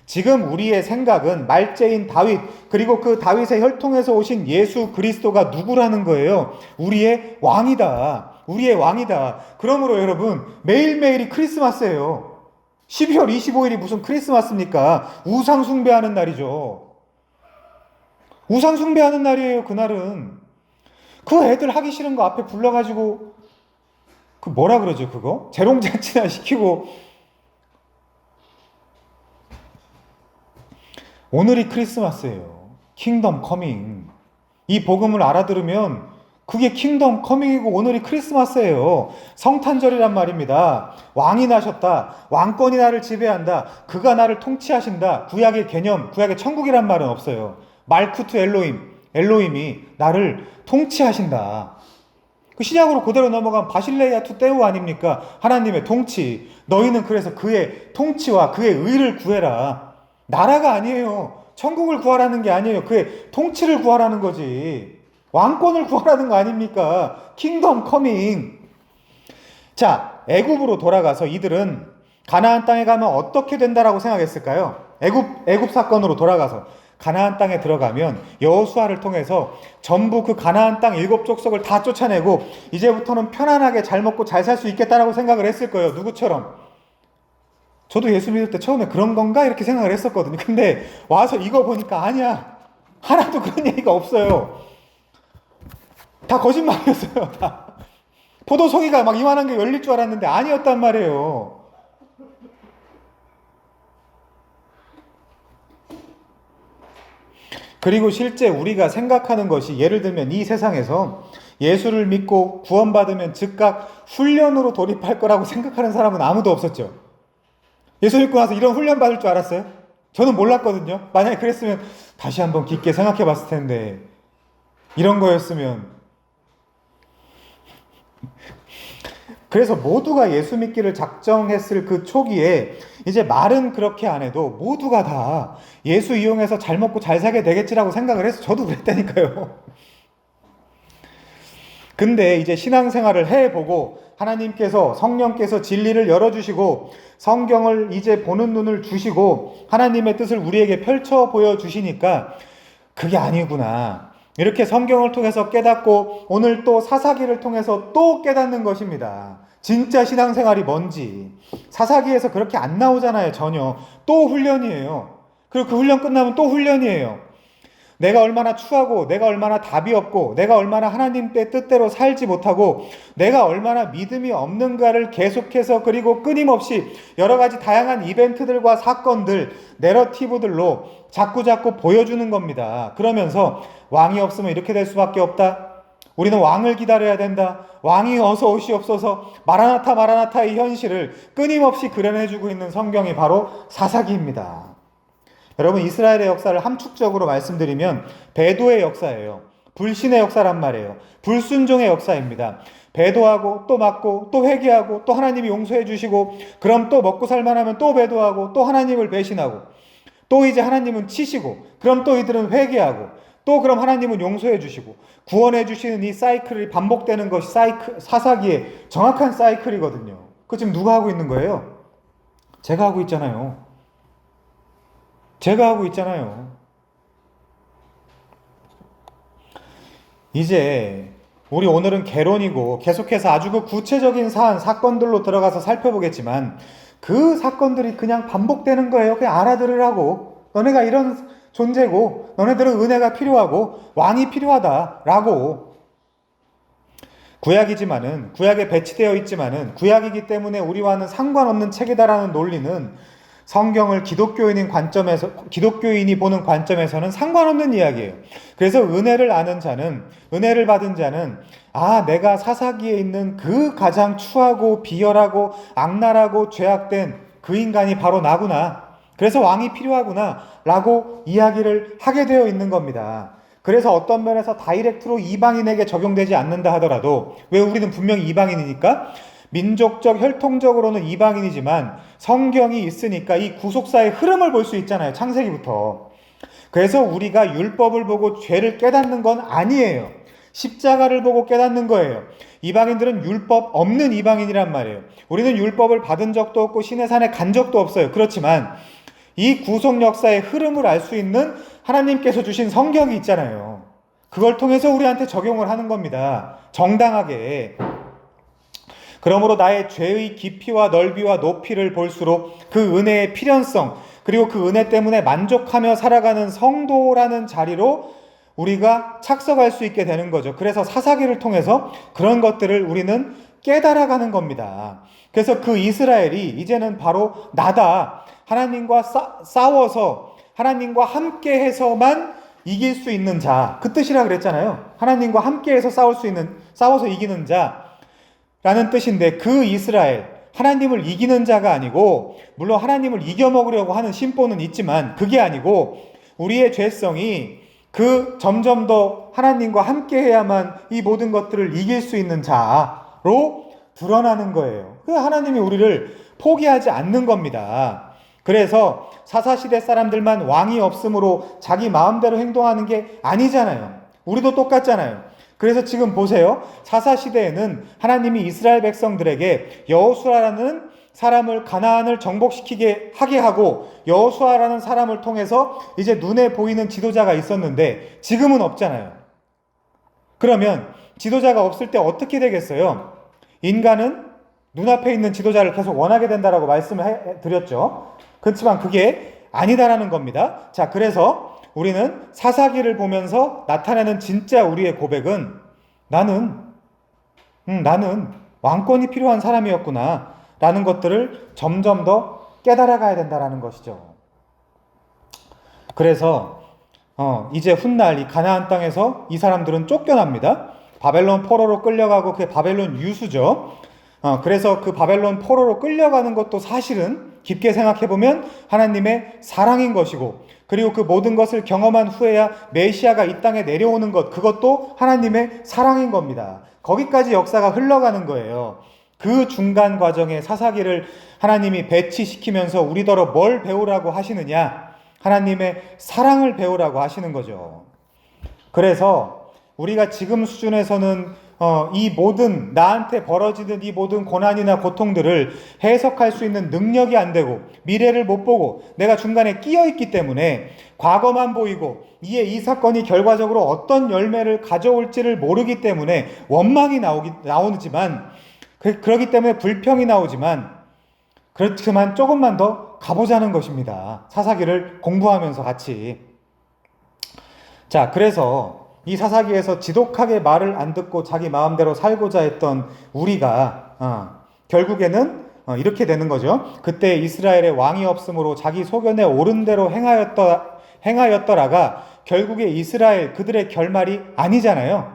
지금 우리의 생각은 말째인 다윗, 그리고 그 다윗의 혈통에서 오신 예수 그리스도가 누구라는 거예요? 우리의 왕이다. 그러므로 여러분, 매일매일이 크리스마스예요. 12월 25일이 무슨 크리스마스입니까? 우상 숭배하는 날이죠. 우상 숭배하는 날이에요, 그날은. 그 애들 하기 싫은 거 앞에 불러가지고, 그 뭐라 그러죠, 그거? 재롱잔치나 시키고. 오늘이 크리스마스예요. 킹덤 커밍. 이 복음을 알아들으면 그게 킹덤 커밍이고 오늘이 크리스마스예요. 성탄절이란 말입니다. 왕이 나셨다. 왕권이 나를 지배한다. 그가 나를 통치하신다. 구약의 개념, 구약의 천국이란 말은 없어요. 말쿠트 엘로힘이 나를 통치하신다. 그 신약으로 그대로 넘어간 바실레이아 투 때우 아닙니까? 하나님의 통치. 너희는 그래서 그의 통치와 그의 의를 구해라. 나라가 아니에요. 천국을 구하라는 게 아니에요. 그의 통치를 구하라는 거지. 왕권을 구하라는 거 아닙니까? 킹덤 커밍. 자, 애굽으로 돌아가서 이들은 가나안 땅에 가면 어떻게 된다라고 생각했을까요? 애굽 사건으로 돌아가서 가나안 땅에 들어가면 여호수아를 통해서 전부 그 가나안 땅 7족속을 다 쫓아내고 이제부터는 편안하게 잘 먹고 잘 살 수 있겠다라고 생각을 했을 거예요. 누구처럼? 저도 예수 믿을 때 처음에 그런 건가? 이렇게 생각을 했었거든요. 근데 와서 이거 보니까 아니야. 하나도 그런 얘기가 없어요. 다 거짓말이었어요. 다. 포도송이가 막 이만한 게 열릴 줄 알았는데 아니었단 말이에요. 그리고 실제 우리가 생각하는 것이, 예를 들면 이 세상에서 예수를 믿고 구원받으면 즉각 훈련으로 돌입할 거라고 생각하는 사람은 아무도 없었죠. 예수 믿고 나서 이런 훈련 받을 줄 알았어요? 저는 몰랐거든요. 만약에 그랬으면 다시 한번 깊게 생각해 봤을 텐데, 이런 거였으면. 그래서 모두가 예수 믿기를 작정했을 그 초기에 이제 말은 그렇게 안 해도 모두가 다 예수 이용해서 잘 먹고 잘 살게 되겠지라고 생각을 해서 저도 그랬다니까요. 근데 이제 신앙생활을 해보고 하나님께서, 성령께서 진리를 열어주시고 성경을 이제 보는 눈을 주시고 하나님의 뜻을 우리에게 펼쳐 보여주시니까 그게 아니구나, 이렇게 성경을 통해서 깨닫고 오늘 또 사사기를 통해서 또 깨닫는 것입니다. 진짜 신앙생활이 뭔지. 사사기에서 그렇게 안 나오잖아요. 전혀. 또 훈련이에요. 그리고 그 훈련 끝나면 또 훈련이에요. 내가 얼마나 추하고, 내가 얼마나 답이 없고, 내가 얼마나 하나님의 뜻대로 살지 못하고, 내가 얼마나 믿음이 없는가를 계속해서, 그리고 끊임없이 여러 가지 다양한 이벤트들과 사건들, 내러티브들로 자꾸자꾸 보여주는 겁니다. 그러면서 왕이 없으면 이렇게 될 수밖에 없다. 우리는 왕을 기다려야 된다. 왕이 어서 오시옵소서. 마라나타 마라나타의 현실을 끊임없이 그려내주고 있는 성경이 바로 사사기입니다. 여러분, 이스라엘의 역사를 함축적으로 말씀드리면 배도의 역사예요. 불신의 역사란 말이에요. 불순종의 역사입니다. 배도하고 또 맞고 또 회개하고 또 하나님이 용서해 주시고, 그럼 또 먹고 살만하면 또 배도하고 또 하나님을 배신하고, 또 이제 하나님은 치시고, 그럼 또 이들은 회개하고, 또 그럼 하나님은 용서해 주시고, 구원해 주시는 이 사이클이 반복되는 것이 사사기의 정확한 사이클이거든요. 그거 지금 누가 하고 있는 거예요? 제가 하고 있잖아요. 제가 하고 있잖아요. 이제 우리 오늘은 개론이고 계속해서 아주 그 구체적인 사건들로 들어가서 살펴보겠지만, 그 사건들이 그냥 반복되는 거예요. 그냥 알아들으라고. 너네가 이런 존재고, 너네들은 은혜가 필요하고 왕이 필요하다라고. 구약이지만은, 구약에 배치되어 있지만은, 구약이기 때문에 우리와는 상관없는 책이다라는 논리는 성경을 기독교인이 보는 관점에서는 상관없는 이야기예요. 그래서 은혜를 아는 자는, 은혜를 받은 자는, 아, 내가 사사기에 있는 그 가장 추하고 비열하고 악랄하고 죄악된 그 인간이 바로 나구나. 그래서 왕이 필요하구나 라고 이야기를 하게 되어 있는 겁니다. 그래서 어떤 면에서 다이렉트로 이방인에게 적용되지 않는다 하더라도, 왜 우리는 분명히 이방인이니까, 민족적, 혈통적으로는 이방인이지만 성경이 있으니까 이 구속사의 흐름을 볼 수 있잖아요. 창세기부터. 그래서 우리가 율법을 보고 죄를 깨닫는 건 아니에요. 십자가를 보고 깨닫는 거예요. 이방인들은 율법 없는 이방인이란 말이에요. 우리는 율법을 받은 적도 없고 신의 산에 간 적도 없어요. 그렇지만 이 구속 역사의 흐름을 알 수 있는 하나님께서 주신 성경이 있잖아요. 그걸 통해서 우리한테 적용을 하는 겁니다. 정당하게. 그러므로 나의 죄의 깊이와 넓이와 높이를 볼수록 그 은혜의 필연성, 그리고 그 은혜 때문에 만족하며 살아가는 성도라는 자리로 우리가 착석할 수 있게 되는 거죠. 그래서 사사기를 통해서 그런 것들을 우리는 깨달아가는 겁니다. 그래서 그 이스라엘이 이제는 바로 나다. 하나님과 싸워서 하나님과 함께 해서만 이길 수 있는 자. 그 뜻이라 그랬잖아요. 하나님과 함께 해서 싸워서 이기는 자. 라는 뜻인데, 그 이스라엘, 하나님을 이기는 자가 아니고, 물론 하나님을 이겨먹으려고 하는 심보는 있지만 그게 아니고, 우리의 죄성이 그 점점 더 하나님과 함께 해야만 이 모든 것들을 이길 수 있는 자로 드러나는 거예요. 그 하나님이 우리를 포기하지 않는 겁니다. 그래서 사사시대 사람들만 왕이 없으므로 자기 마음대로 행동하는 게 아니잖아요. 우리도 똑같잖아요. 그래서 지금 보세요. 사사시대에는 하나님이 이스라엘 백성들에게 여호수아라는 사람을 가나안을 정복시키게 하게 하고 여호수아라는 사람을 통해서 이제 눈에 보이는 지도자가 있었는데 지금은 없잖아요. 그러면 지도자가 없을 때 어떻게 되겠어요? 인간은 눈앞에 있는 지도자를 계속 원하게 된다라고 말씀을 드렸죠. 그렇지만 그게 아니다라는 겁니다. 자, 그래서 우리는 사사기를 보면서 나타나는 진짜 우리의 고백은 나는 왕권이 필요한 사람이었구나 라는 것들을 점점 더 깨달아가야 된다라는 것이죠. 그래서 이제 훗날 이 가나안 땅에서 이 사람들은 쫓겨납니다. 바벨론 포로로 끌려가고 그게 바벨론 유수죠. 그래서 그 바벨론 포로로 끌려가는 것도 사실은 깊게 생각해보면 하나님의 사랑인 것이고, 그리고 그 모든 것을 경험한 후에야 메시아가 이 땅에 내려오는 것, 그것도 하나님의 사랑인 겁니다. 거기까지 역사가 흘러가는 거예요. 그 중간 과정에 사사기를 하나님이 배치시키면서 우리더러 뭘 배우라고 하시느냐? 하나님의 사랑을 배우라고 하시는 거죠. 그래서 우리가 지금 수준에서는 이 모든 나한테 벌어지는 이 모든 고난이나 고통들을 해석할 수 있는 능력이 안 되고 미래를 못 보고 내가 중간에 끼어 있기 때문에 과거만 보이고 이에 이 사건이 결과적으로 어떤 열매를 가져올지를 모르기 때문에 원망이 나오지만 그렇기 때문에 불평이 나오지만 그렇지만 조금만 더 가보자는 것입니다. 사사기를 공부하면서 같이. 자, 그래서 이 사사기에서 지독하게 말을 안 듣고 자기 마음대로 살고자 했던 우리가 결국에는 이렇게 되는 거죠. 그때 이스라엘에 왕이 없으므로 자기 소견에 옳은 대로 행하였더라가 결국에 이스라엘 그들의 결말이 아니잖아요.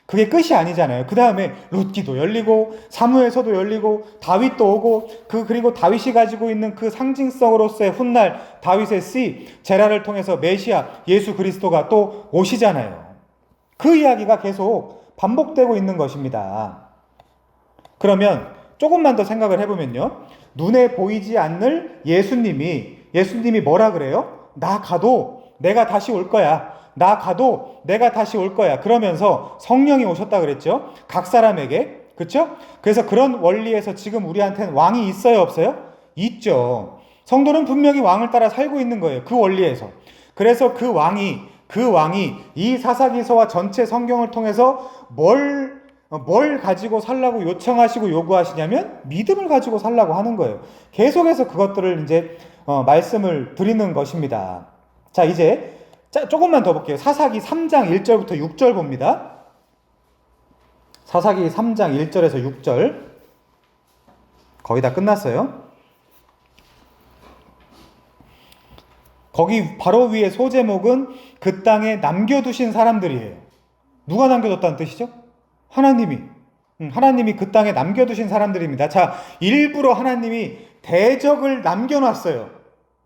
그게 끝이 아니잖아요. 그 다음에 룻기도 열리고 사무엘서도 열리고 다윗도 오고 그리고 다윗이 가지고 있는 그 상징성으로서의 훗날 다윗의 씨 제라를 통해서 메시아 예수 그리스도가 또 오시잖아요. 그 이야기가 계속 반복되고 있는 것입니다. 그러면 조금만 더 생각을 해보면요. 눈에 보이지 않는 예수님이 뭐라 그래요? 나 가도 내가 다시 올 거야. 나 가도 내가 다시 올 거야. 그러면서 성령이 오셨다 그랬죠. 각 사람에게. 그렇죠? 그래서 그런 원리에서 지금 우리한테는 왕이 있어요, 없어요? 있죠. 성도는 분명히 왕을 따라 살고 있는 거예요. 그 원리에서. 그래서 그 왕이 이 사사기서와 전체 성경을 통해서 뭘 가지고 살라고 요청하시고 요구하시냐면 믿음을 가지고 살라고 하는 거예요. 계속해서 그것들을 이제 말씀을 드리는 것입니다. 자, 이제 조금만 더 볼게요. 사사기 3장 1절부터 6절 봅니다. 사사기 3장 1절에서 6절. 거의 다 끝났어요. 거기 바로 위에 소제목은 그 땅에 남겨두신 사람들이에요. 누가 남겨뒀다는 뜻이죠? 하나님이 그 땅에 남겨두신 사람들입니다. 자, 일부러 하나님이 대적을 남겨놨어요.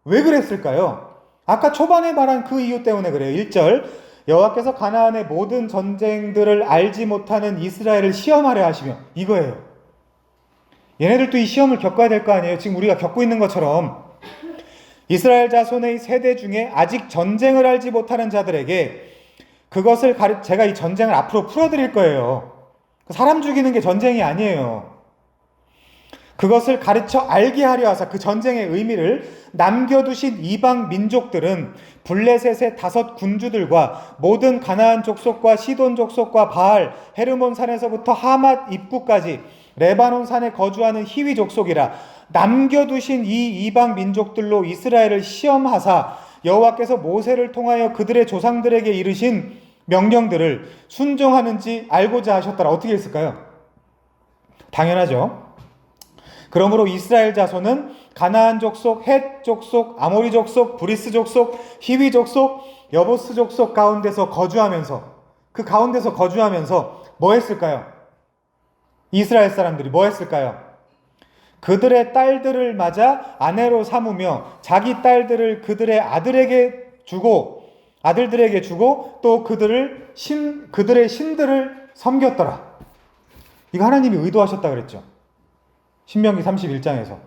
왜 그랬을까요? 아까 초반에 말한 그 이유 때문에 그래요. 1절 여호와께서 가나안의 모든 전쟁들을 알지 못하는 이스라엘을 시험하려 하시며, 이거예요. 얘네들도 이 시험을 겪어야 될 거 아니에요. 지금 우리가 겪고 있는 것처럼. 이스라엘 자손의 세대 중에 아직 전쟁을 알지 못하는 자들에게 그것을 제가 이 전쟁을 앞으로 풀어드릴 거예요. 사람 죽이는 게 전쟁이 아니에요. 그것을 가르쳐 알게 하려 하사 그 전쟁의 의미를 남겨두신 이방 민족들은 블레셋의 5 군주들과 모든 가나안 족속과 시돈 족속과 바알, 헤르몬 산에서부터 하맛 입구까지 레바논 산에 거주하는 히위 족속이라. 남겨두신 이 이방 민족들로 이스라엘을 시험하사 여호와께서 모세를 통하여 그들의 조상들에게 이르신 명령들을 순종하는지 알고자 하셨더라. 어떻게 했을까요? 당연하죠. 그러므로 이스라엘 자손은 가나안 족속, 헷 족속, 아모리 족속, 브리스 족속, 히위 족속, 여보스 족속 가운데서 거주하면서 뭐 했을까요? 이스라엘 사람들이 뭐 했을까요? 그들의 딸들을 맞아 아내로 삼으며 자기 딸들을 그들의 아들들에게 주고 또 그들의 신들을 섬겼더라. 이거 하나님이 의도하셨다 그랬죠. 신명기 31장에서.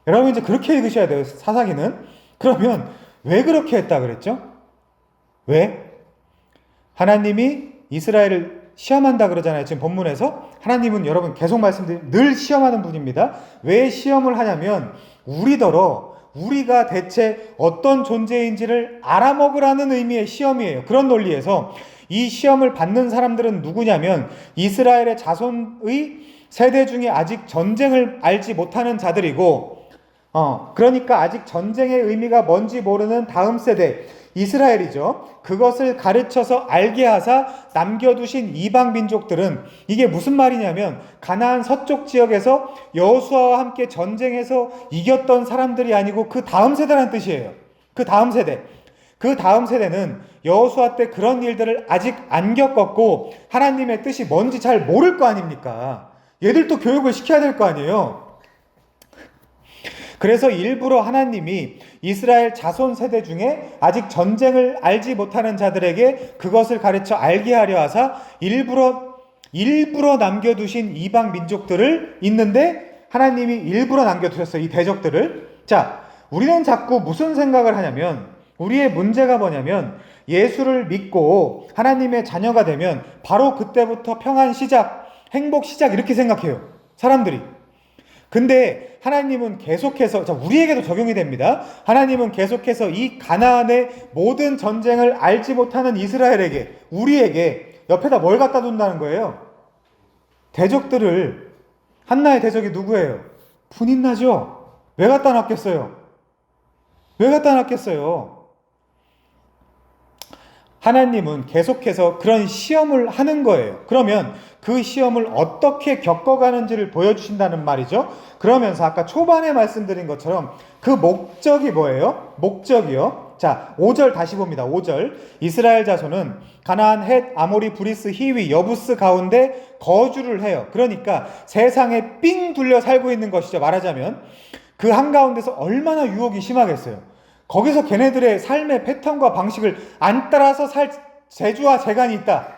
여러분 이제 그렇게 읽으셔야 돼요. 사사기는. 그러면 왜 그렇게 했다 그랬죠? 왜? 하나님이 이스라엘을 시험한다 그러잖아요. 지금 본문에서. 하나님은 여러분 계속 말씀드린 늘 시험하는 분입니다. 왜 시험을 하냐면 우리가 대체 어떤 존재인지를 알아먹으라는 의미의 시험이에요. 그런 논리에서 이 시험을 받는 사람들은 누구냐면 이스라엘의 자손의 세대 중에 아직 전쟁을 알지 못하는 자들이고, 그러니까 아직 전쟁의 의미가 뭔지 모르는 다음 세대 이스라엘이죠. 그것을 가르쳐서 알게 하사 남겨두신 이방 민족들은, 이게 무슨 말이냐면 가나안 서쪽 지역에서 여호수아와 함께 전쟁에서 이겼던 사람들이 아니고 그 다음 세대라는 뜻이에요. 그 다음 세대. 그 다음 세대는 여호수아 때 그런 일들을 아직 안 겪었고 하나님의 뜻이 뭔지 잘 모를 거 아닙니까? 얘들도 교육을 시켜야 될 거 아니에요. 그래서 일부러 하나님이 이스라엘 자손 세대 중에 아직 전쟁을 알지 못하는 자들에게 그것을 가르쳐 알게 하려 하사 일부러 남겨두신 이방 민족들을 있는데, 하나님이 일부러 남겨두셨어요. 이 대적들을. 자, 우리는 자꾸 무슨 생각을 하냐면, 우리의 문제가 뭐냐면 예수를 믿고 하나님의 자녀가 되면 바로 그때부터 평안 시작, 행복 시작 이렇게 생각해요. 사람들이. 근데 하나님은 계속해서, 자, 우리에게도 적용이 됩니다. 하나님은 계속해서 이 가나안의 모든 전쟁을 알지 못하는 이스라엘에게, 우리에게 옆에다 뭘 갖다 둔다는 거예요? 대적들을. 한나의 대적이 누구예요? 분인나죠. 왜 갖다 놨겠어요? 왜 갖다 놨겠어요? 하나님은 계속해서 그런 시험을 하는 거예요. 그러면 그 시험을 어떻게 겪어가는지를 보여주신다는 말이죠. 그러면서 아까 초반에 말씀드린 것처럼 그 목적이 뭐예요? 목적이요. 자, 5절 다시 봅니다. 5절. 이스라엘 자손은 가나안, 헷, 아모리, 브리스, 히위, 여부스 가운데 거주를 해요. 그러니까 세상에 삥 둘려 살고 있는 것이죠. 말하자면 그 한가운데서 얼마나 유혹이 심하겠어요. 거기서 걔네들의 삶의 패턴과 방식을 안 따라서 살 재주와 재간이 있다.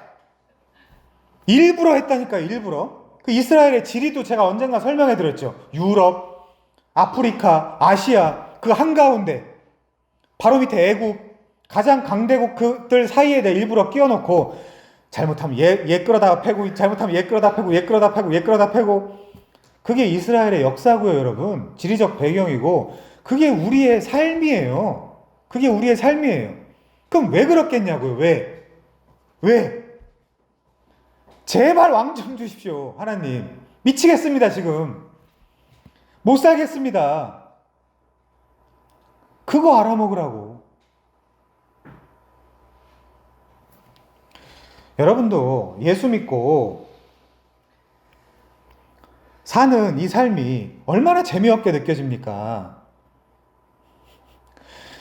일부러 했다니까요. 일부러. 그 이스라엘의 지리도 제가 언젠가 설명해 드렸죠. 유럽, 아프리카, 아시아 그 한가운데 바로 밑에 애국, 가장 강대국들 사이에 내 일부러 끼워놓고, 잘못하면 얘 끌어다 패고, 잘못하면 얘 끌어다 패고, 얘 끌어다 패고, 얘 끌어다 패고. 그게 이스라엘의 역사고요, 여러분. 지리적 배경이고 그게 우리의 삶이에요. 그게 우리의 삶이에요. 그럼 왜 그렇겠냐고요? 왜? 제발 왕 좀 주십시오, 하나님. 미치겠습니다, 지금. 못 살겠습니다. 그거 알아먹으라고. 여러분도 예수 믿고 사는 이 삶이 얼마나 재미없게 느껴집니까?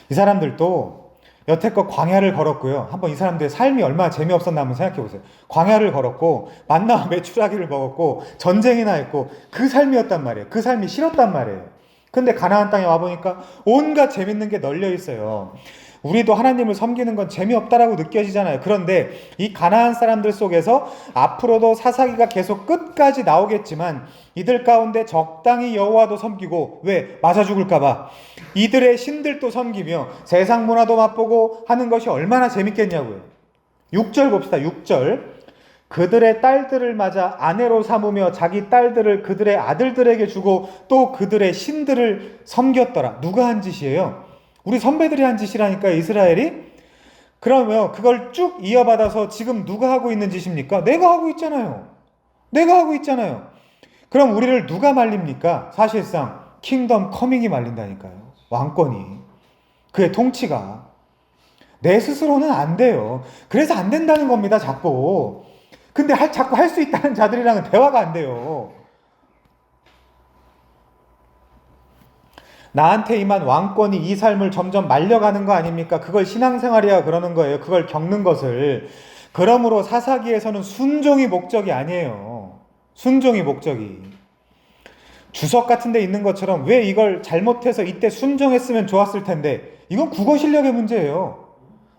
이 사람들도 여태껏 광야를 걸었고요. 한번 이 사람들의 삶이 얼마나 재미없었나 한번 생각해 보세요. 광야를 걸었고 만나와 메추라기를 먹었고 전쟁이나 했고 그 삶이었단 말이에요. 그 삶이 싫었단 말이에요. 근데 가나안 땅에 와보니까 온갖 재밌는 게 널려 있어요. 우리도 하나님을 섬기는 건 재미없다라고 느껴지잖아요. 그런데 이 가나안 사람들 속에서 앞으로도 사사기가 계속 끝까지 나오겠지만 이들 가운데 적당히 여호와도 섬기고, 왜? 맞아 죽을까봐 이들의 신들도 섬기며 세상 문화도 맛보고 하는 것이 얼마나 재밌겠냐고요. 6절 봅시다. 6절. 그들의 딸들을 맞아 아내로 삼으며 자기 딸들을 그들의 아들들에게 주고 또 그들의 신들을 섬겼더라. 누가 한 짓이에요? 우리 선배들이 한 짓이라니까, 이스라엘이. 그러면 그걸 쭉 이어받아서 지금 누가 하고 있는 짓입니까? 내가 하고 있잖아요. 내가 하고 있잖아요. 그럼 우리를 누가 말립니까? 사실상 킹덤 커밍이 말린다니까요. 왕권이. 그의 통치가. 내 스스로는 안 돼요. 그래서 안 된다는 겁니다, 자꾸. 근데 자꾸 할 수 있다는 자들이랑은 대화가 안 돼요. 나한테 임한 왕권이 이 삶을 점점 말려가는 거 아닙니까? 그걸 신앙생활이야 그러는 거예요. 그걸 겪는 것을. 그러므로 사사기에서는 순종이 목적이 아니에요. 순종이 목적이. 주석 같은 데 있는 것처럼 왜 이걸 잘못해서 이때 순종했으면 좋았을 텐데, 이건 국어 실력의 문제예요.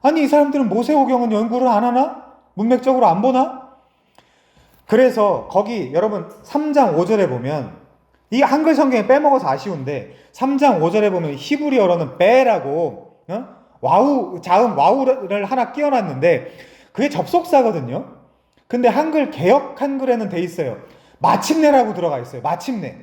아니, 이 사람들은 모세오경은 연구를 안 하나? 문맥적으로 안 보나? 그래서 거기 여러분 3장 5절에 보면 이 한글 성경에 빼먹어서 아쉬운데 3장 5절에 보면 히브리어로는 베라고 와우, 자음 와우를 하나 끼워놨는데 그게 접속사거든요. 근데 한글 개역 한글에는 돼 있어요. 마침내라고 들어가 있어요. 마침내.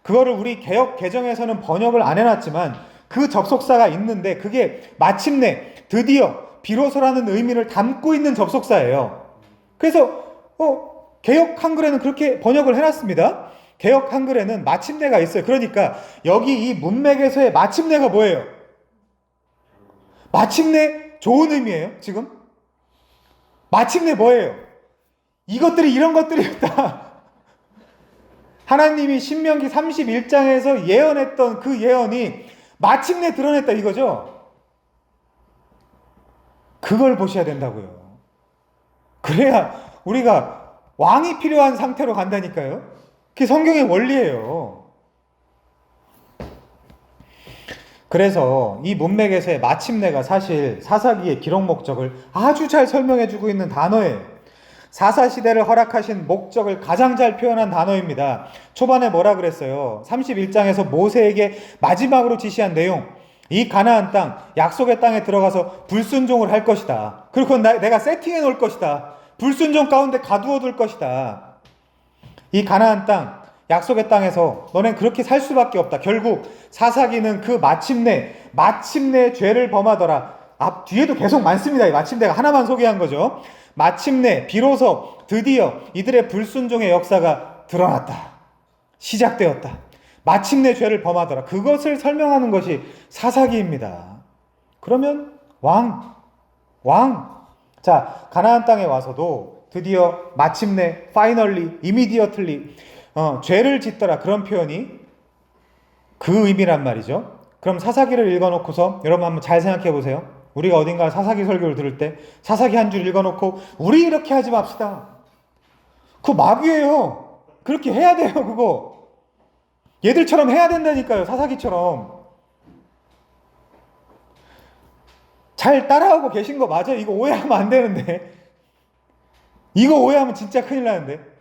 그거를 우리 개역 개정에서는 번역을 안 해놨지만 그 접속사가 있는데 그게 마침내, 드디어, 비로소라는 의미를 담고 있는 접속사예요. 그래서 개역 한글에는 그렇게 번역을 해놨습니다. 개역 한글에는 마침내가 있어요. 그러니까 여기 이 문맥에서의 마침내가 뭐예요? 마침내 좋은 의미예요, 지금? 마침내 뭐예요? 이것들이 이런 것들이었다. 하나님이 신명기 31장에서 예언했던 그 예언이 마침내 드러냈다 이거죠. 그걸 보셔야 된다고요. 그래야 우리가 왕이 필요한 상태로 간다니까요. 그게 성경의 원리예요. 그래서 이 문맥에서의 마침내가 사실 사사기의 기록 목적을 아주 잘 설명해주고 있는 단어예요. 사사시대를 허락하신 목적을 가장 잘 표현한 단어입니다. 초반에 뭐라 그랬어요? 31장에서 모세에게 마지막으로 지시한 내용, 이 가나안 땅, 약속의 땅에 들어가서 불순종을 할 것이다. 그리고 내가 세팅해 놓을 것이다. 불순종 가운데 가두어 둘 것이다. 이 가나안 땅, 약속의 땅에서 너넨 그렇게 살 수밖에 없다. 결국 사사기는 그 마침내 죄를 범하더라. 앞 뒤에도 계속 많습니다. 이 마침내가 하나만 소개한 거죠. 마침내, 비로소, 드디어 이들의 불순종의 역사가 드러났다. 시작되었다. 마침내 죄를 범하더라. 그것을 설명하는 것이 사사기입니다. 그러면 왕. 자, 가나안 땅에 와서도 드디어 마침내, finally, immediately 죄를 짓더라. 그런 표현이 그 의미란 말이죠. 그럼 사사기를 읽어놓고서 여러분 한번 잘 생각해 보세요. 우리가 어딘가 사사기 설교를 들을 때 사사기 한 줄 읽어놓고 우리 이렇게 하지 맙시다. 그거 마귀예요. 그렇게 해야 돼요. 그거 얘들처럼 해야 된다니까요. 사사기처럼. 잘 따라하고 계신 거 맞아요. 이거 오해하면 안 되는데. 이거 오해하면 진짜 큰일 나는데.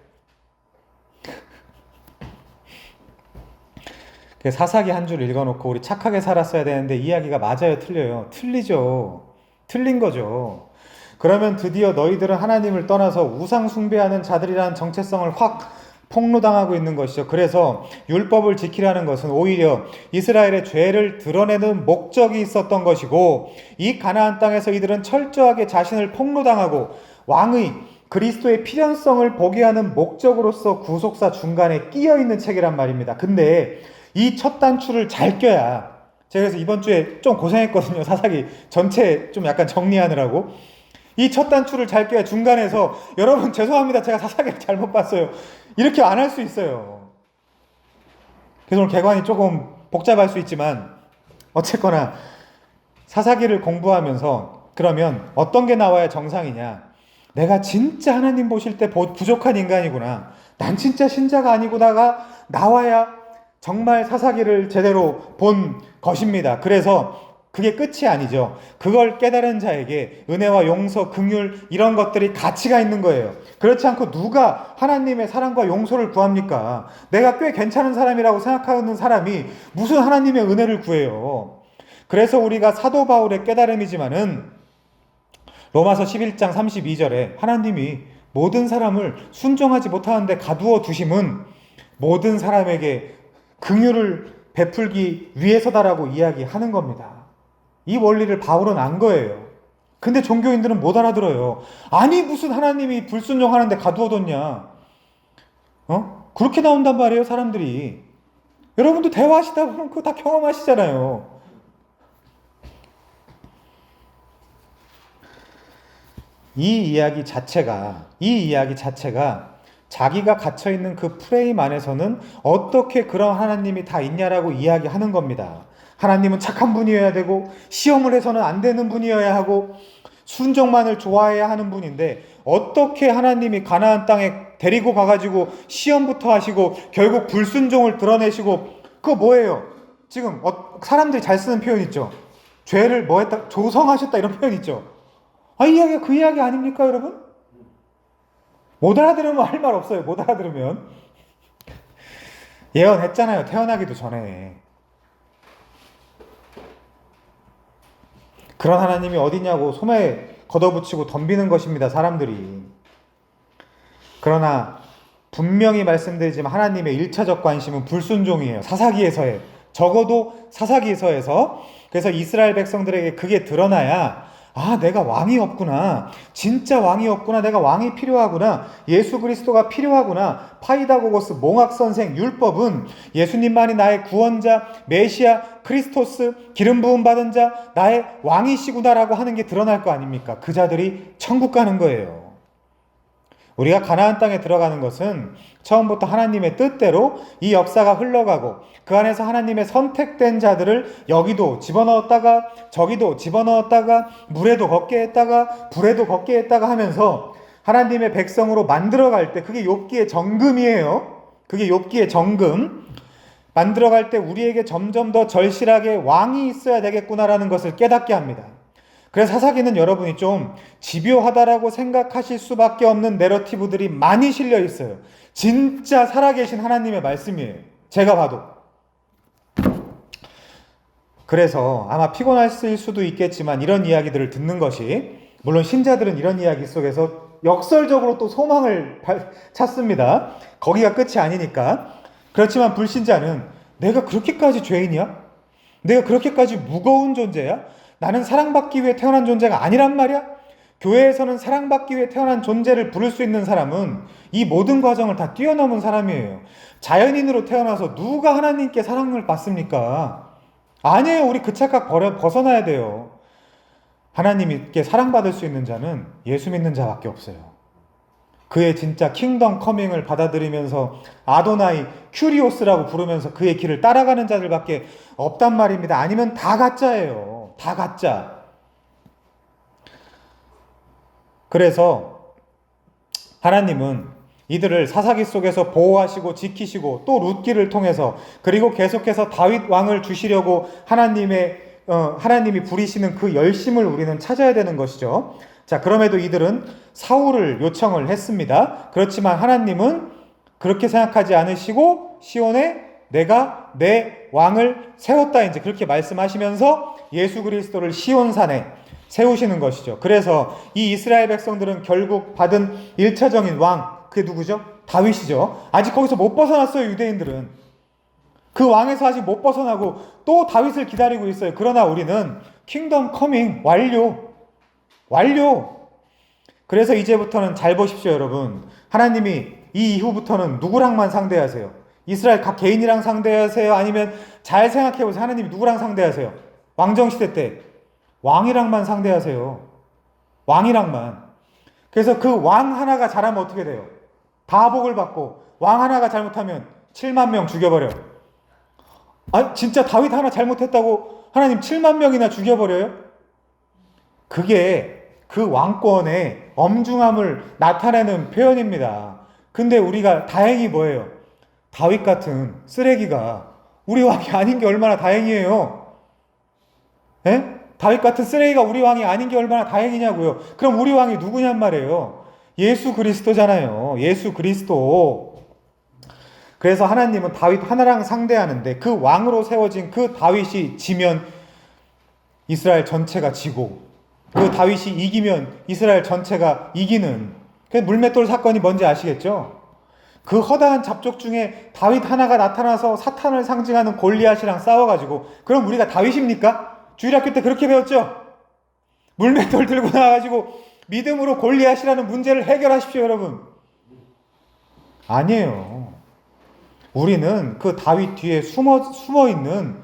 사사기 한 줄 읽어놓고 우리 착하게 살았어야 되는데 이야기가 맞아요? 틀려요? 틀리죠. 틀린 거죠. 그러면 드디어 너희들은 하나님을 떠나서 우상 숭배하는 자들이라는 정체성을 확 폭로당하고 있는 것이죠. 그래서 율법을 지키라는 것은 오히려 이스라엘의 죄를 드러내는 목적이 있었던 것이고, 이 가나안 땅에서 이들은 철저하게 자신을 폭로당하고 왕의 그리스도의 필연성을 보게 하는 목적으로서 구속사 중간에 끼어 있는 책이란 말입니다. 근데 이 첫 단추를 잘 껴야, 제가 그래서 이번 주에 좀 고생했거든요. 사사기 전체 좀 약간 정리하느라고. 이 첫 단추를 잘 껴야 중간에서 여러분 죄송합니다. 제가 사사기를 잘못 봤어요. 이렇게 안 할 수 있어요. 그래서 오늘 개관이 조금 복잡할 수 있지만 어쨌거나 사사기를 공부하면서 그러면 어떤 게 나와야 정상이냐. 내가 진짜 하나님 보실 때 부족한 인간이구나. 난 진짜 신자가 아니구나가 나와야 정말 사사기를 제대로 본 것입니다. 그래서 그게 끝이 아니죠. 그걸 깨달은 자에게 은혜와 용서, 긍휼 이런 것들이 가치가 있는 거예요. 그렇지 않고 누가 하나님의 사랑과 용서를 구합니까? 내가 꽤 괜찮은 사람이라고 생각하는 사람이 무슨 하나님의 은혜를 구해요. 그래서 우리가 사도 바울의 깨달음이지만은 로마서 11장 32절에 하나님이 모든 사람을 순종하지 못하는데 가두어 두심은 모든 사람에게 긍휼을 베풀기 위해서다라고 이야기하는 겁니다. 이 원리를 바울은 안 거예요. 근데 종교인들은 못 알아들어요. 아니 무슨 하나님이 불순종하는데 가두어뒀냐. 그렇게 나온단 말이에요 사람들이. 여러분도 대화하시다 보면 그거 다 경험하시잖아요. 이 이야기 자체가 자기가 갇혀있는 그 프레임 안에서는 어떻게 그런 하나님이 다 있냐라고 이야기하는 겁니다. 하나님은 착한 분이어야 되고 시험을 해서는 안 되는 분이어야 하고 순종만을 좋아해야 하는 분인데 어떻게 하나님이 가나안 땅에 데리고 가가지고 시험부터 하시고 결국 불순종을 드러내시고 그거 뭐예요? 지금 사람들이 잘 쓰는 표현 있죠. 죄를 뭐 했다? 조성하셨다 이런 표현 있죠. 이 이야기가 그 이야기 아닙니까 여러분? 못 알아들으면 할 말 없어요. 못 알아들으면. 예언했잖아요. 태어나기도 전에. 그런 하나님이 어디냐고 소매에 걷어붙이고 덤비는 것입니다. 사람들이. 그러나 분명히 말씀드리지만 하나님의 1차적 관심은 불순종이에요. 사사기에서의. 적어도 사사기에서에서. 그래서 이스라엘 백성들에게 그게 드러나야 아, 내가 왕이 없구나. 진짜 왕이 없구나. 내가 왕이 필요하구나. 예수 그리스도가 필요하구나. 파이다고고스 몽학선생 율법은 예수님만이 나의 구원자, 메시아, 크리스토스, 기름 부음 받은 자, 나의 왕이시구나라고 하는 게 드러날 거 아닙니까? 그 자들이 천국 가는 거예요. 우리가 가나안 땅에 들어가는 것은 처음부터 하나님의 뜻대로 이 역사가 흘러가고 그 안에서 하나님의 선택된 자들을 여기도 집어넣었다가 저기도 집어넣었다가 물에도 걷게 했다가 불에도 걷게 했다가 하면서 하나님의 백성으로 만들어갈 때 그게 욥기의 정금이에요. 그게 욥기의 정금. 만들어갈 때 우리에게 점점 더 절실하게 왕이 있어야 되겠구나라는 것을 깨닫게 합니다. 그래서 사사기는 여러분이 좀 집요하다라고 생각하실 수밖에 없는 내러티브들이 많이 실려 있어요. 진짜 살아계신 하나님의 말씀이에요. 제가 봐도. 그래서 아마 피곤하실 수도 있겠지만 이런 이야기들을 듣는 것이, 물론 신자들은 이런 이야기 속에서 역설적으로 또 소망을 찾습니다. 거기가 끝이 아니니까. 그렇지만 불신자는 내가 그렇게까지 죄인이야? 내가 그렇게까지 무거운 존재야? 나는 사랑받기 위해 태어난 존재가 아니란 말이야? 교회에서는 사랑받기 위해 태어난 존재를 부를 수 있는 사람은 이 모든 과정을 다 뛰어넘은 사람이에요. 자연인으로 태어나서 누가 하나님께 사랑을 받습니까? 아니에요. 우리 그 착각 벗어나야 돼요. 하나님께 사랑받을 수 있는 자는 예수 믿는 자밖에 없어요. 그의 진짜 킹덤 커밍을 받아들이면서 아도나이 큐리오스라고 부르면서 그의 길을 따라가는 자들밖에 없단 말입니다. 아니면 다 가짜예요. 다 가짜. 그래서 하나님은 이들을 사사기 속에서 보호하시고 지키시고 또 룻기를 통해서 그리고 계속해서 다윗 왕을 주시려고 하나님이 부리시는 그 열심을 우리는 찾아야 되는 것이죠. 자, 그럼에도 이들은 사울을 요청을 했습니다. 그렇지만 하나님은 그렇게 생각하지 않으시고 시온에 내가 내 왕을 세웠다 이제 그렇게 말씀하시면서 예수 그리스도를 시온산에 세우시는 것이죠. 그래서 이 이스라엘 백성들은 결국 받은 1차적인 왕, 그게 누구죠? 다윗이죠. 아직 거기서 못 벗어났어요. 유대인들은. 그 왕에서 아직 못 벗어나고 또 다윗을 기다리고 있어요. 그러나 우리는 킹덤 커밍 완료. 그래서 이제부터는 잘 보십시오, 여러분. 하나님이 이 이후부터는 누구랑만 상대하세요? 이스라엘 각 개인이랑 상대하세요? 아니면 잘 생각해보세요. 하나님이 누구랑 상대하세요? 왕정시대 때 왕이랑만 상대하세요. 왕이랑만. 그래서 그 왕 하나가 잘하면 어떻게 돼요? 다 복을 받고 왕 하나가 잘못하면 7만 명 죽여버려요. 아, 진짜 다윗 하나 잘못했다고 하나님 7만 명이나 죽여버려요? 그게 그 왕권의 엄중함을 나타내는 표현입니다. 근데 우리가 다행히 뭐예요? 다윗 같은 쓰레기가 우리 왕이 아닌 게 얼마나 다행이에요. 에? 다윗 같은 쓰레기가 우리 왕이 아닌 게 얼마나 다행이냐고요. 그럼 우리 왕이 누구냔 말이에요. 예수 그리스도잖아요. 예수 그리스도. 그래서 하나님은 다윗 하나랑 상대하는데 그 왕으로 세워진 그 다윗이 지면 이스라엘 전체가 지고 그 다윗이 이기면 이스라엘 전체가 이기는 그 물맷돌 사건이 뭔지 아시겠죠? 그 허다한 잡족 중에 다윗 하나가 나타나서 사탄을 상징하는 골리앗이랑 싸워가지고 그럼 우리가 다윗입니까? 주일학교 때 그렇게 배웠죠? 물맷돌 들고 나와가지고 믿음으로 골리앗이라는 문제를 해결하십시오, 여러분. 아니에요. 우리는 그 다윗 뒤에 숨어 있는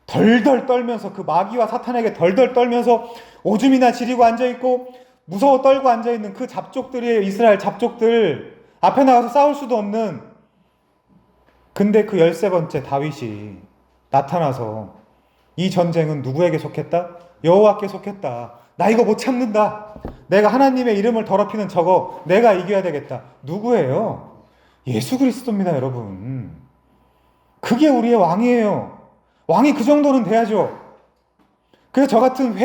덜덜 떨면서 그 마귀와 사탄에게 덜덜 떨면서 오줌이나 지리고 앉아있고 무서워 떨고 앉아있는 그 잡족들이에요. 이스라엘 잡족들. 앞에 나가서 싸울 수도 없는. 근데 그 13번째 다윗이 나타나서 이 전쟁은 누구에게 속했다? 여호와께 속했다. 나 이거 못 참는다. 내가 하나님의 이름을 더럽히는 저거 내가 이겨야 되겠다. 누구예요? 예수 그리스도입니다, 여러분. 그게 우리의 왕이에요. 왕이 그 정도는 돼야죠. 그래서 저 같은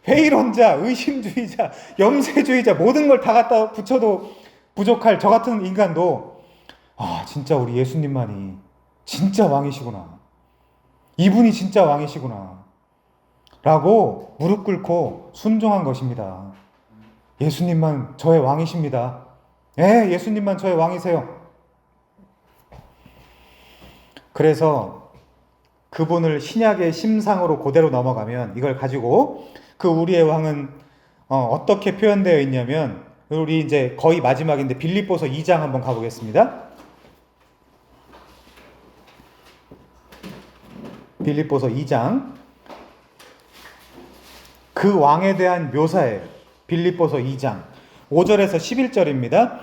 회의론자, 의심주의자, 염세주의자 모든 걸 다 갖다 붙여도 부족할 저 같은 인간도 아 진짜 우리 예수님만이 진짜 왕이시구나. 이분이 진짜 왕이시구나. 라고 무릎 꿇고 순종한 것입니다. 예수님만 저의 왕이십니다. 예, 예수님만 저의 왕이세요. 그래서 그분을 신약의 심상으로 그대로 넘어가면 이걸 가지고 그 우리의 왕은 어떻게 표현되어 있냐면, 우리 이제 거의 마지막인데 빌립보서 2장 한번 가보겠습니다. 빌립보서 2장. 그 왕에 대한 묘사예요. 빌립보서 2장 5절에서 11절입니다.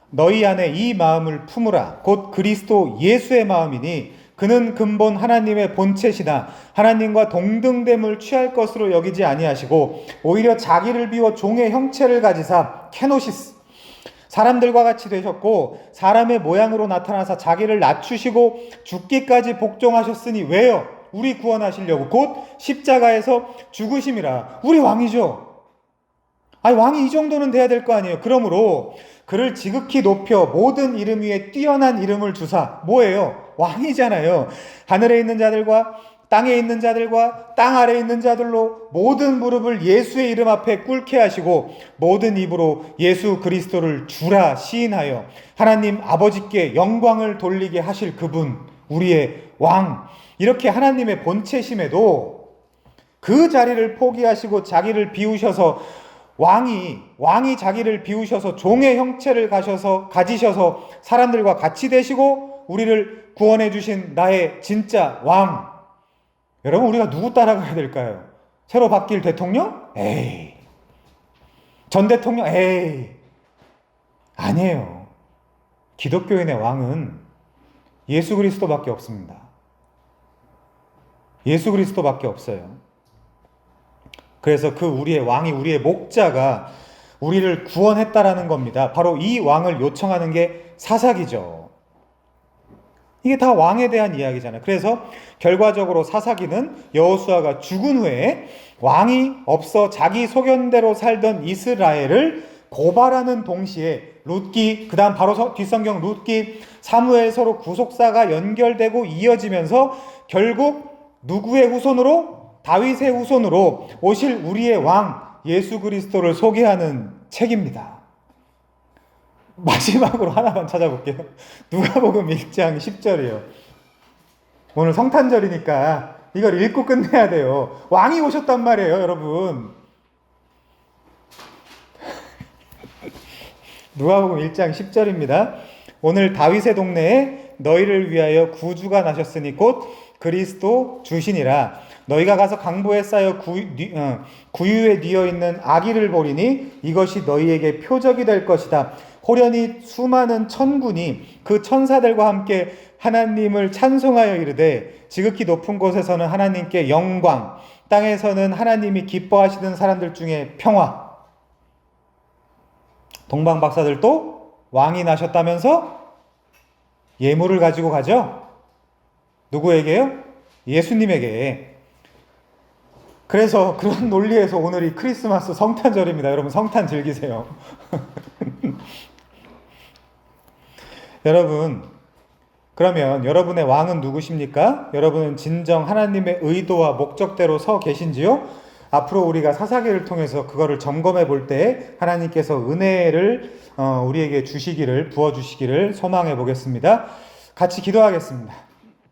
너희 안에 이 마음을 품으라. 곧 그리스도 예수의 마음이니 그는 근본 하나님의 본체시나 하나님과 동등됨을 취할 것으로 여기지 아니하시고 오히려 자기를 비워 종의 형체를 가지사 케노시스 사람들과 같이 되셨고 사람의 모양으로 나타나사 자기를 낮추시고 죽기까지 복종하셨으니 왜요? 우리 구원하시려고 곧 십자가에서 죽으심이라. 우리 왕이죠. 아니, 왕이 이 정도는 돼야 될 거 아니에요. 그러므로 그를 지극히 높여 모든 이름 위에 뛰어난 이름을 주사. 뭐예요? 왕이잖아요. 하늘에 있는 자들과 땅에 있는 자들과 땅 아래에 있는 자들로 모든 무릎을 예수의 이름 앞에 꿇게 하시고 모든 입으로 예수 그리스도를 주라 시인하여 하나님 아버지께 영광을 돌리게 하실 그분, 우리의 왕. 이렇게 하나님의 본체심에도 그 자리를 포기하시고 자기를 비우셔서 왕이 자기를 비우셔서 종의 형체를 가지셔서 사람들과 같이 되시고 우리를 구원해 주신 나의 진짜 왕. 여러분, 우리가 누구 따라가야 될까요? 새로 바뀔 대통령? 에이. 전 대통령? 에이. 아니에요. 기독교인의 왕은 예수 그리스도밖에 없습니다. 예수 그리스도밖에 없어요. 그래서 그 우리의 왕이, 우리의 목자가 우리를 구원했다라는 겁니다. 바로 이 왕을 요청하는 게 사사기죠. 이게 다 왕에 대한 이야기잖아요. 그래서 결과적으로 사사기는 여호수아가 죽은 후에 왕이 없어 자기 소견대로 살던 이스라엘을 고발하는 동시에 룻기, 그 다음 바로 뒷성경 룻기, 사무엘서로 구속사가 연결되고 이어지면서 결국 누구의 후손으로? 다윗의 후손으로 오실 우리의 왕 예수 그리스도를 소개하는 책입니다. 마지막으로 하나만 찾아볼게요. 누가복음 1장 10절이에요. 오늘 성탄절이니까 이걸 읽고 끝내야 돼요. 왕이 오셨단 말이에요, 여러분. 누가복음 1장 10절입니다. 오늘 다윗의 동네에 너희를 위하여 구주가 나셨으니 곧 그리스도 주시니라. 너희가 가서 강보에 쌓여 구유에 뉘어 있는 아기를 보리니 이것이 너희에게 표적이 될 것이다. 호련히 수많은 천군이 그 천사들과 함께 하나님을 찬송하여 이르되 지극히 높은 곳에서는 하나님께 영광, 땅에서는 하나님이 기뻐하시는 사람들 중에 평화. 동방 박사들도 왕이 나셨다면서 예물을 가지고 가죠? 누구에게요? 예수님에게. 그래서 그런 논리에서 오늘이 크리스마스 성탄절입니다. 여러분, 성탄 즐기세요. 여러분, 그러면 여러분의 왕은 누구십니까? 여러분은 진정 하나님의 의도와 목적대로 서 계신지요? 앞으로 우리가 사사기를 통해서 그거를 점검해 볼 때 하나님께서 은혜를 우리에게 주시기를, 부어주시기를 소망해 보겠습니다. 같이 기도하겠습니다.